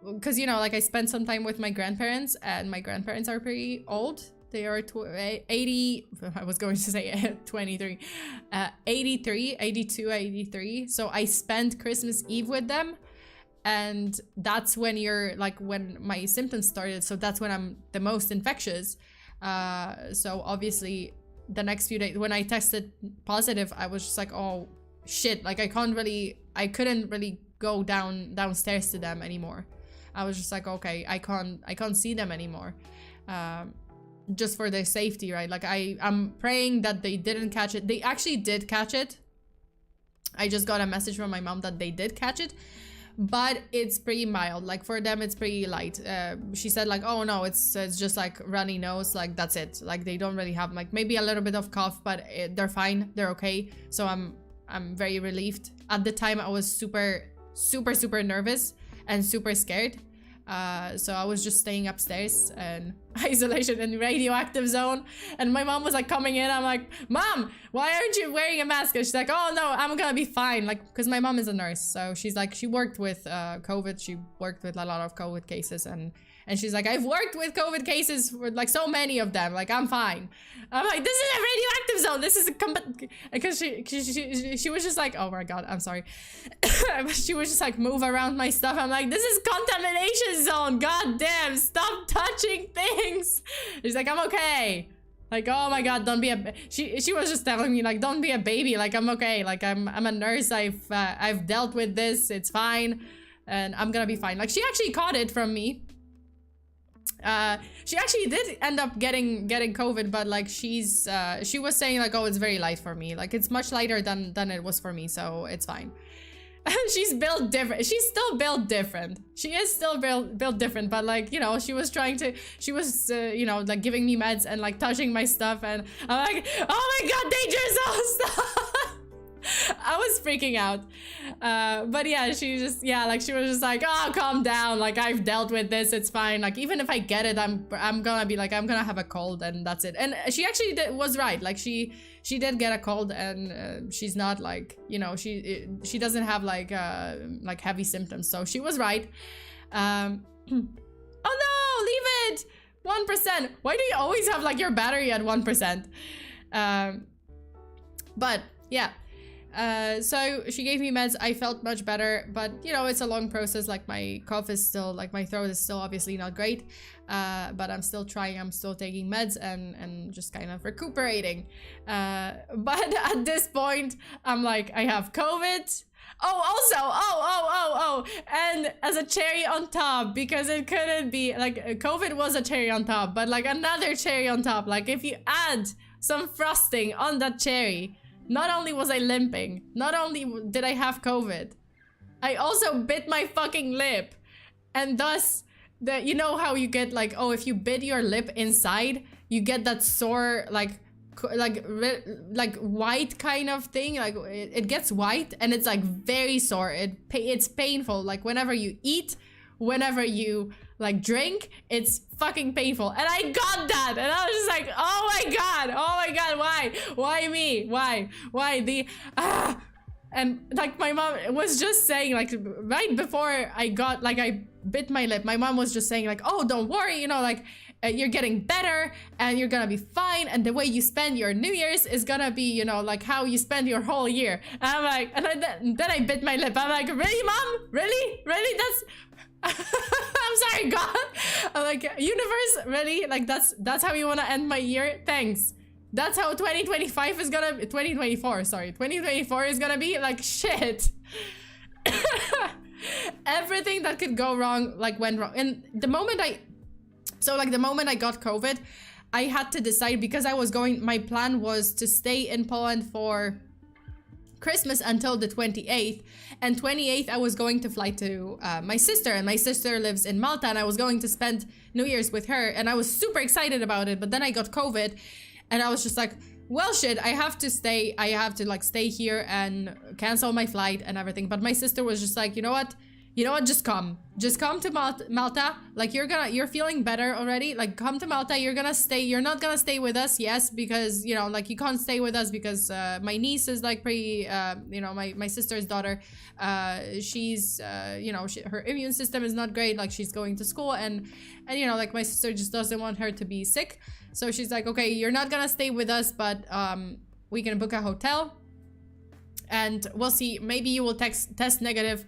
because you know, like I spent some time with my grandparents, and my grandparents are pretty old. They are 80, I was going to say 23, 82, 83. So I spent Christmas Eve with them. And that's when you're like, when my symptoms started. So that's when I'm the most infectious. So obviously the next few days when I tested positive, I was just like, oh shit. Like I couldn't really go downstairs to them anymore. I was just like, okay, I can't see them anymore. Just for their safety, right? Like I'm praying that they didn't catch it. They actually did catch it. I just got a message from my mom that they did catch it, but it's pretty mild. Like for them, it's pretty light. She said like, oh no, it's just like runny nose. Like that's it. Like they don't really have like maybe a little bit of cough, but they're fine. They're okay. So I'm very relieved. At the time, I was super nervous and super scared. So I was just staying upstairs and isolation and radioactive zone, and my mom was like coming in. I'm like, Mom, why aren't you wearing a mask? And she's like, oh no, I'm gonna be fine. Like, because my mom is a nurse, so she's like, she worked with COVID. She worked with a lot of COVID cases, and she's like, I've worked with COVID cases for like so many of them. Like, I'm fine. I'm like, this is a radioactive zone. This is a because she was just like, oh my god, I'm sorry. She was just like, move around my stuff. I'm like, this is contamination zone. God damn, stop touching things. She's like, I'm okay. Like, oh my god, don't be a. She was just telling me like, don't be a baby. Like, I'm okay. Like, I'm a nurse. I've dealt with this. It's fine, and I'm gonna be fine. Like, she actually caught it from me. She actually did end up getting COVID, but like she was saying like, oh, it's very light for me. Like it's much lighter than it was for me, so it's fine. She's built different. She's still built different. She is still built different, but like, you know, she was you know, like giving me meds and like touching my stuff, and I'm like, oh my god, danger zone, stop. I was freaking out. But yeah, she was just like, oh, calm down. Like, I've dealt with this. It's fine. Like, even if I get it, I'm gonna be like, I'm gonna have a cold, and that's it. And she actually was right. Like, she did get a cold, and she's not like, you know, she doesn't have like heavy symptoms. So she was right. Oh no, leave it. 1%. Why do you always have like your battery at 1%? But yeah. So she gave me meds. I felt much better, but you know, it's a long process. Like my cough is still, like my throat is still obviously not great, but I'm still trying. I'm still taking meds and just kind of recuperating. But at this point, I'm like, I have COVID. Oh, also, and as a cherry on top, because it couldn't be, like, COVID was a cherry on top, but like another cherry on top, like if you add some frosting on that cherry, not only was I limping, not only did I have COVID, I also bit my fucking lip. And thus, you know how you get like, oh, if you bit your lip inside, you get that sore, like white kind of thing. Like it gets white and it's like very sore. It's painful. Like whenever you eat, whenever you like drink, it's fucking painful. And I got that, and I was just like, oh my god, why me, why the and like my mom was just saying, like right before I bit my lip, my mom was just saying like, oh, don't worry, you know, like you're getting better and you're gonna be fine, and the way you spend your New Year's is gonna be, you know, like how you spend your whole year. And I'm like, and then I bit my lip. I'm like, really, mom, really that's I'm sorry, God. I'm like, universe, really? Like that's how you want to end my year? Thanks. That's how 2025 is gonna 2024, sorry. 2024 is gonna be like shit. everything that could go wrong like went wrong. And the moment I got COVID, I had to decide, because my plan was to stay in Poland for Christmas until the 28th, and 28th I was going to fly to my sister, and my sister lives in Malta, and I was going to spend New Year's with her, and I was super excited about it. But then I got COVID, and I was just like, well, shit, I have to stay here and cancel my flight and everything. But my sister was just like, you know what, just come to Malta. Like, you're feeling better already, like, come to Malta. You're not gonna stay with us, yes, because, you know, like, you can't stay with us because my niece is like pretty, you know, my sister's daughter, she's you know, her immune system is not great, like, she's going to school, and you know, like, my sister just doesn't want her to be sick. So she's like, okay, you're not gonna stay with us, but we can book a hotel and we'll see, maybe you will test negative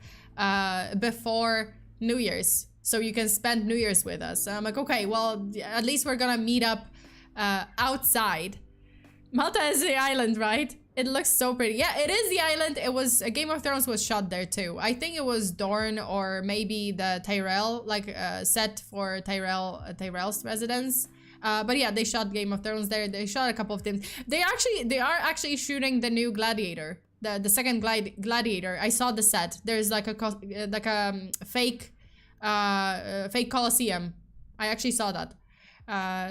before New Year's, so you can spend New Year's with us. So I'm like, okay, well, at least we're gonna meet up outside. Malta is the island, right? It looks so pretty. Yeah, it is the island. It was Game of Thrones was shot there too. I think it was Dorne, or maybe the Tyrell, like set for Tyrell's residence. But yeah, they shot Game of Thrones there. They shot a couple of things. They are actually shooting the new Gladiator. The second Gladiator. I saw the set. There's like a fake Colosseum. I actually saw that.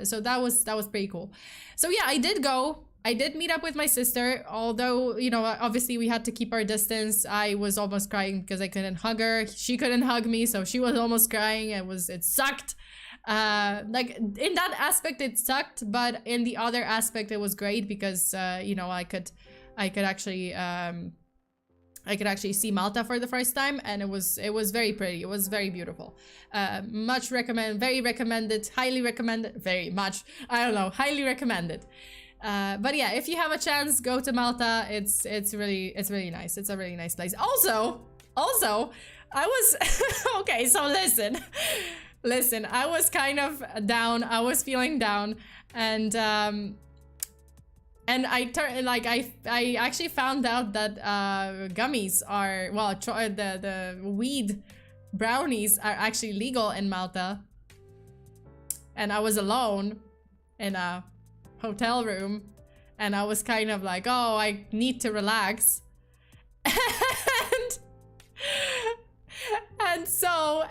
So that was pretty cool. So yeah, I did go. I did meet up with my sister, although, you know, obviously we had to keep our distance. I was almost crying because I couldn't hug her. She couldn't hug me, so she was almost crying. It sucked. Like, in that aspect it sucked, but in the other aspect it was great, because you know, I could actually see Malta for the first time, and it was very pretty. It was very beautiful. Very recommended, highly recommended, very much, I don't know, highly recommended. But yeah, if you have a chance, go to Malta. It's really nice. It's a really nice place. Also, I was okay, so listen, I was kind of down. I was feeling down, and I actually found out that gummies are, well, the weed brownies are actually legal in Malta. And I was alone in a hotel room, and I was kind of like, oh, I need to relax. And so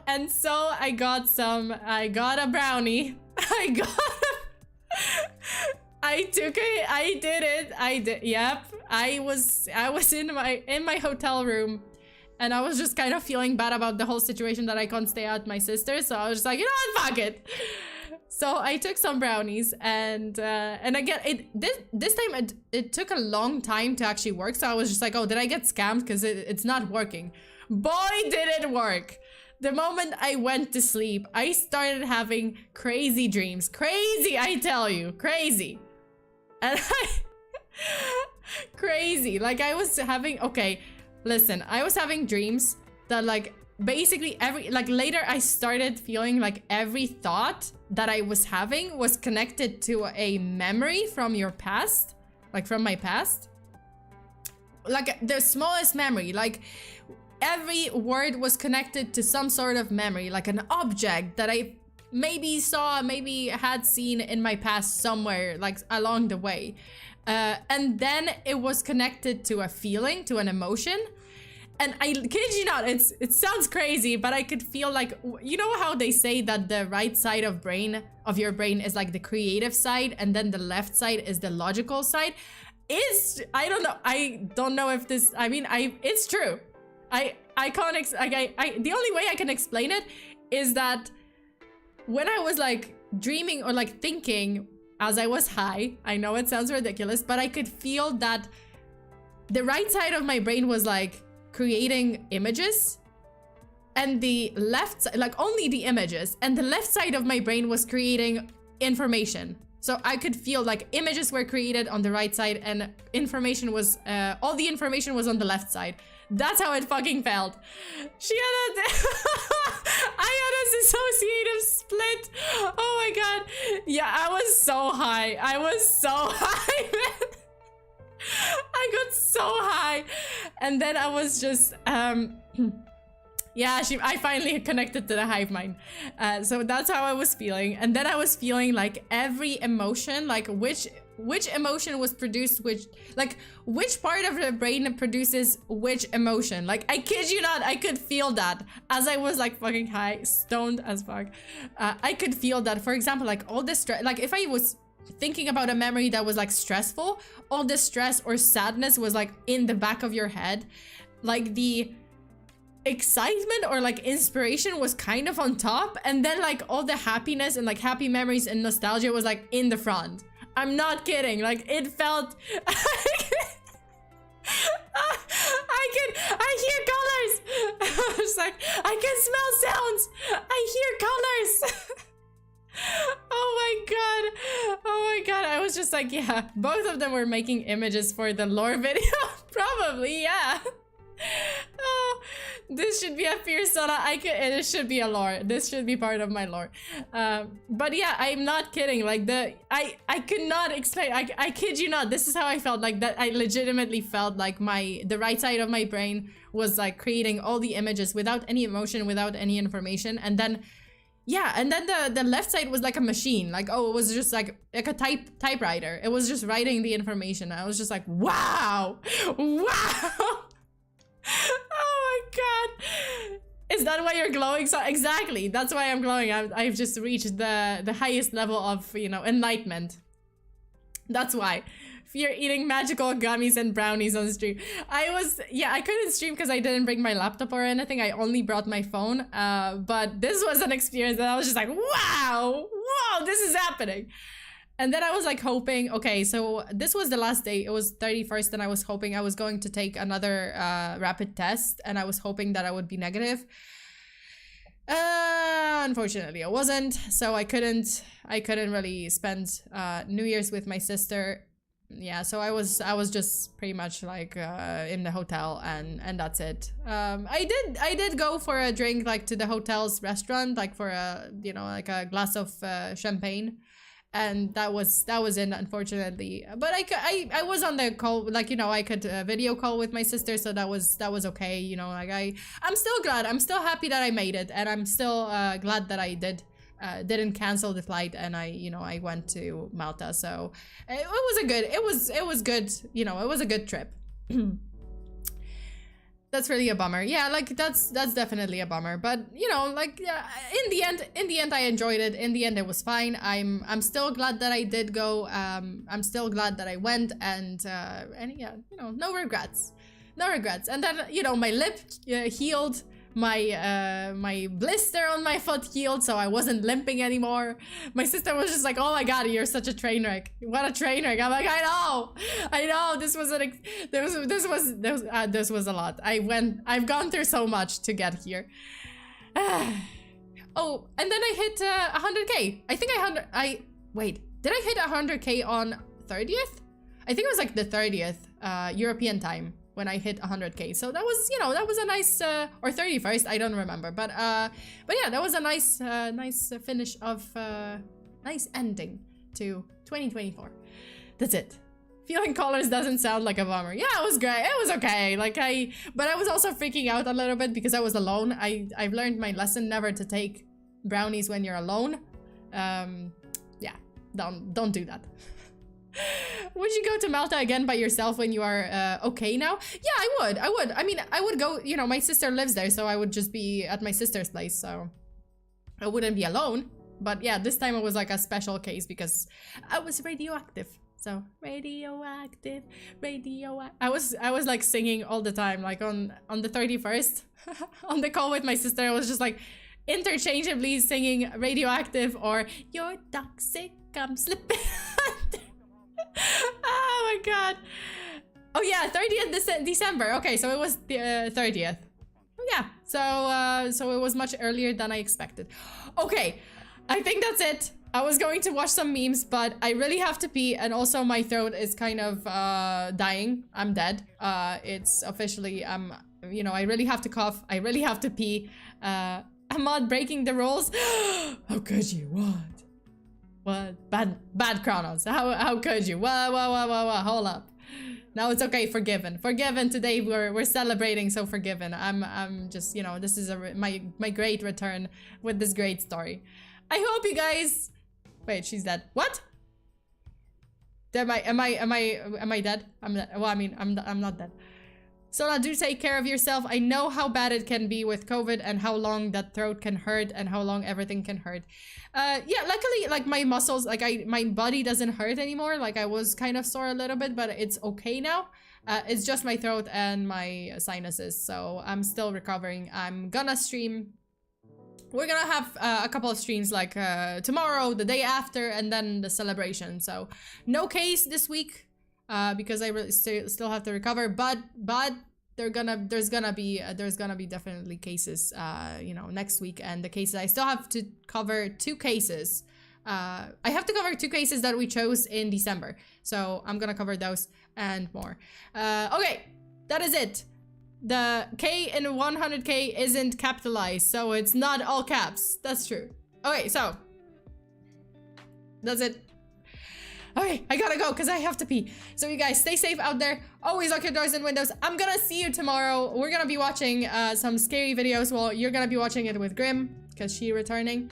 I got a brownie. I took it. I did it. Yep. I was in my hotel room, and I was just kind of feeling bad about the whole situation that I can't stay at my sister's. So I was just like, you know what, fuck it. So I took some brownies, and again, this time it took a long time to actually work. So I was just like, oh, did I get scammed? Because it's not working. Boy, did it work. The moment I went to sleep, I started having crazy dreams. Crazy, I tell you, crazy. And crazy. Like, I was having, okay, listen, I was having dreams that, like, basically later I started feeling like every thought that I was having was connected to a memory from your past, like from my past. Like, the smallest memory, like, every word was connected to some sort of memory, like an object that I maybe saw, maybe had seen in my past somewhere, like along the way. And then it was connected to a feeling, to an emotion. And I kid you not, it sounds crazy, but I could feel like, you know how they say that the right side of your brain is like the creative side, and then the left side is the logical side? I don't know if this, I mean, it's true. I can't, the only way I can explain it is that when I was like dreaming or like thinking as I was high, I know it sounds ridiculous, but I could feel that the right side of my brain was like creating images, and the left side, like only the images, and the left side of my brain was creating information. So I could feel like images were created on the right side, and information was, all the information was on the left side. That's how it fucking felt. I had a dissociative split. Oh my god. Yeah, I was so high. Man. I got so high. And then I was just, Yeah, I finally connected to the hive mind. So that's how I was feeling. And then I was feeling like every emotion, like which emotion was produced, which part of the brain produces which emotion. Like, I kid you not, I could feel that as I was like fucking high, stoned as fuck. I could feel that. For example, like all the stress, like if I was thinking about a memory that was like stressful, all the stress or sadness was like in the back of your head. Like the excitement or like inspiration was kind of on top, and then like all the happiness and like happy memories and nostalgia was like in the front. I'm not kidding, like it felt I hear colors. I was like, I can smell sounds, I hear colors. Oh my god, I was just like, yeah, both of them were making images for the lore video. Probably, yeah. Oh, this should be a FEARSONA. It should be a lore. This should be part of my lore. But yeah, I'm not kidding. Like I could not explain. I kid you not. This is how I felt. Like that. I legitimately felt like the right side of my brain was like creating all the images without any emotion, without any information, and then. Yeah, and then the left side was like a machine. Like, oh, it was just like a typewriter. It was just writing the information. I was just like, wow, wow. Oh my god. Is that why you're glowing? So exactly, that's why I'm glowing. I've just reached the highest level of, you know, enlightenment. That's why. Fear eating magical gummies and brownies on stream. I couldn't stream because I didn't bring my laptop or anything. I only brought my phone. But this was an experience that I was just like, wow, this is happening. And then I was like hoping, okay, so this was the last day. It was 31st, and I was hoping I was going to take another rapid test, and I was hoping that I would be negative. Unfortunately, I wasn't, so I couldn't really spend New Year's with my sister. Yeah, so I was just pretty much like in the hotel, and that's it. I did go for a drink, like to the hotel's restaurant, like for a, you know, like a glass of champagne. And that was it, unfortunately. But I was on the call, like, you know, I could video call with my sister, so that was okay, you know. Like I'm still glad, I'm still happy that I made it, and I'm still glad that I didn't cancel the flight, and I went to Malta. So it was good, you know, it was a good trip. That's really a bummer. Yeah, like that's definitely a bummer. But you know, like in the end, I enjoyed it. In the end, it was fine. I'm still glad that I did go. I'm still glad that I went, and yeah, you know, no regrets. And then, you know, my lip healed. My blister on my foot healed, so I wasn't limping anymore. My sister was just like, "Oh my god, you're such a train wreck! What a train wreck!" I'm like, I know. This was a lot. I've gone through so much to get here. Oh, and then I hit 100k. I think wait, did I hit 100k on 30th? I think it was like the 30th European time when I hit 100k. So that was, you know, that was a nice, or 31st, I don't remember. But yeah, that was a nice finish of, nice ending to 2024. That's it. Feeling colors doesn't sound like a bummer. Yeah, it was great. It was okay. Like but I was also freaking out a little bit because I was alone. I've learned my lesson never to take brownies when you're alone. Yeah, don't do that. Would you go to Malta again by yourself when you are okay now? Yeah, I would. I mean, I would go, you know, my sister lives there, so I would just be at my sister's place, so I wouldn't be alone. But yeah, this time it was like a special case because I was radioactive. So radioactive. I was like singing all the time, like on the 31st on the call with my sister. I was just like interchangeably singing radioactive or you're toxic, I'm slipping. Oh my god. Oh yeah, 30th December. Okay, so it was the 30th. Oh yeah, so it was much earlier than I expected. Okay, I think that's it. I was going to watch some memes, but I really have to pee, and also my throat is kind of dying. I'm dead. It's officially, you know, I really have to cough. I really have to pee. I'm not breaking the rules. How could you? What? Bad Chronos. How could you? Whoa, hold up. Now it's okay. Forgiven. Forgiven. Today we're celebrating. So forgiven. I'm just, you know, this is my great return with this great story. I hope you guys. Wait, she's dead. What? Am I dead? I'm not, well, I mean, I'm not dead. So now do take care of yourself. I know how bad it can be with COVID and how long that throat can hurt and how long everything can hurt. Yeah, luckily, like my muscles, like my body doesn't hurt anymore. Like I was kind of sore a little bit, but it's okay now. It's just my throat and my sinuses. So I'm still recovering. I'm gonna stream. We're gonna have a couple of streams like tomorrow, the day after, and then the celebration. So no case this week. Because I really still have to recover, but there's gonna be definitely cases, you know, next week, and the cases I still have to cover 2 cases. I have to cover 2 cases that we chose in December, so I'm gonna cover those and more. Okay, that is it. The K in 100K isn't capitalized, so it's not all caps. That's true. Okay, so that's it. Okay, I gotta go because I have to pee. So you guys stay safe out there. Always lock your doors and windows. I'm gonna see you tomorrow. We're gonna be watching some scary videos. Well, you're gonna be watching it with Grim because she's returning.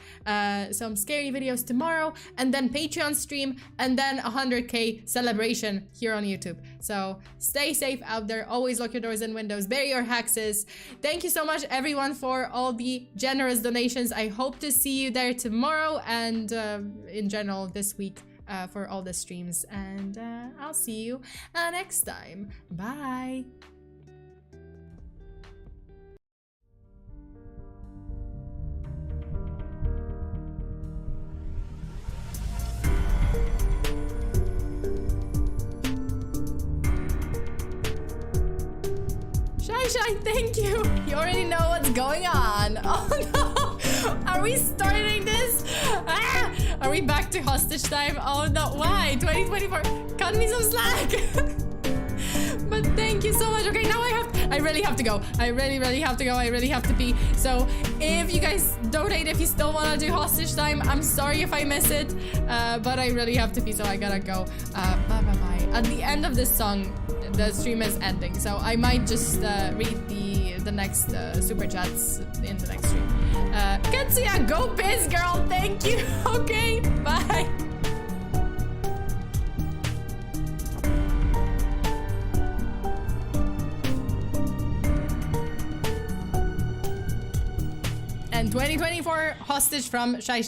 Some scary videos tomorrow, and then Patreon stream, and then 100K celebration here on YouTube. So stay safe out there. Always lock your doors and windows. Bury your hexes. Thank you so much, everyone, for all the generous donations. I hope to see you there tomorrow and in general this week. For all the streams, and I'll see you next time. Bye. Shy, thank you. You already know what's going on. Oh no! Are we starting this? Ah! Are we back to hostage time? Oh no! Why? 2024. Cut me some slack. But thank you so much. Okay, now I really have to go. I really have to go. I really have to pee. So if you guys donate, if you still want to do hostage time, I'm sorry if I miss it. But I really have to pee, so I gotta go. Bye. At the end of this song, the stream is ending, so I might just read the next super chats in the next stream. Katsuya, go piss, girl. Thank you. Okay, bye. And 2024 hostage from Shy.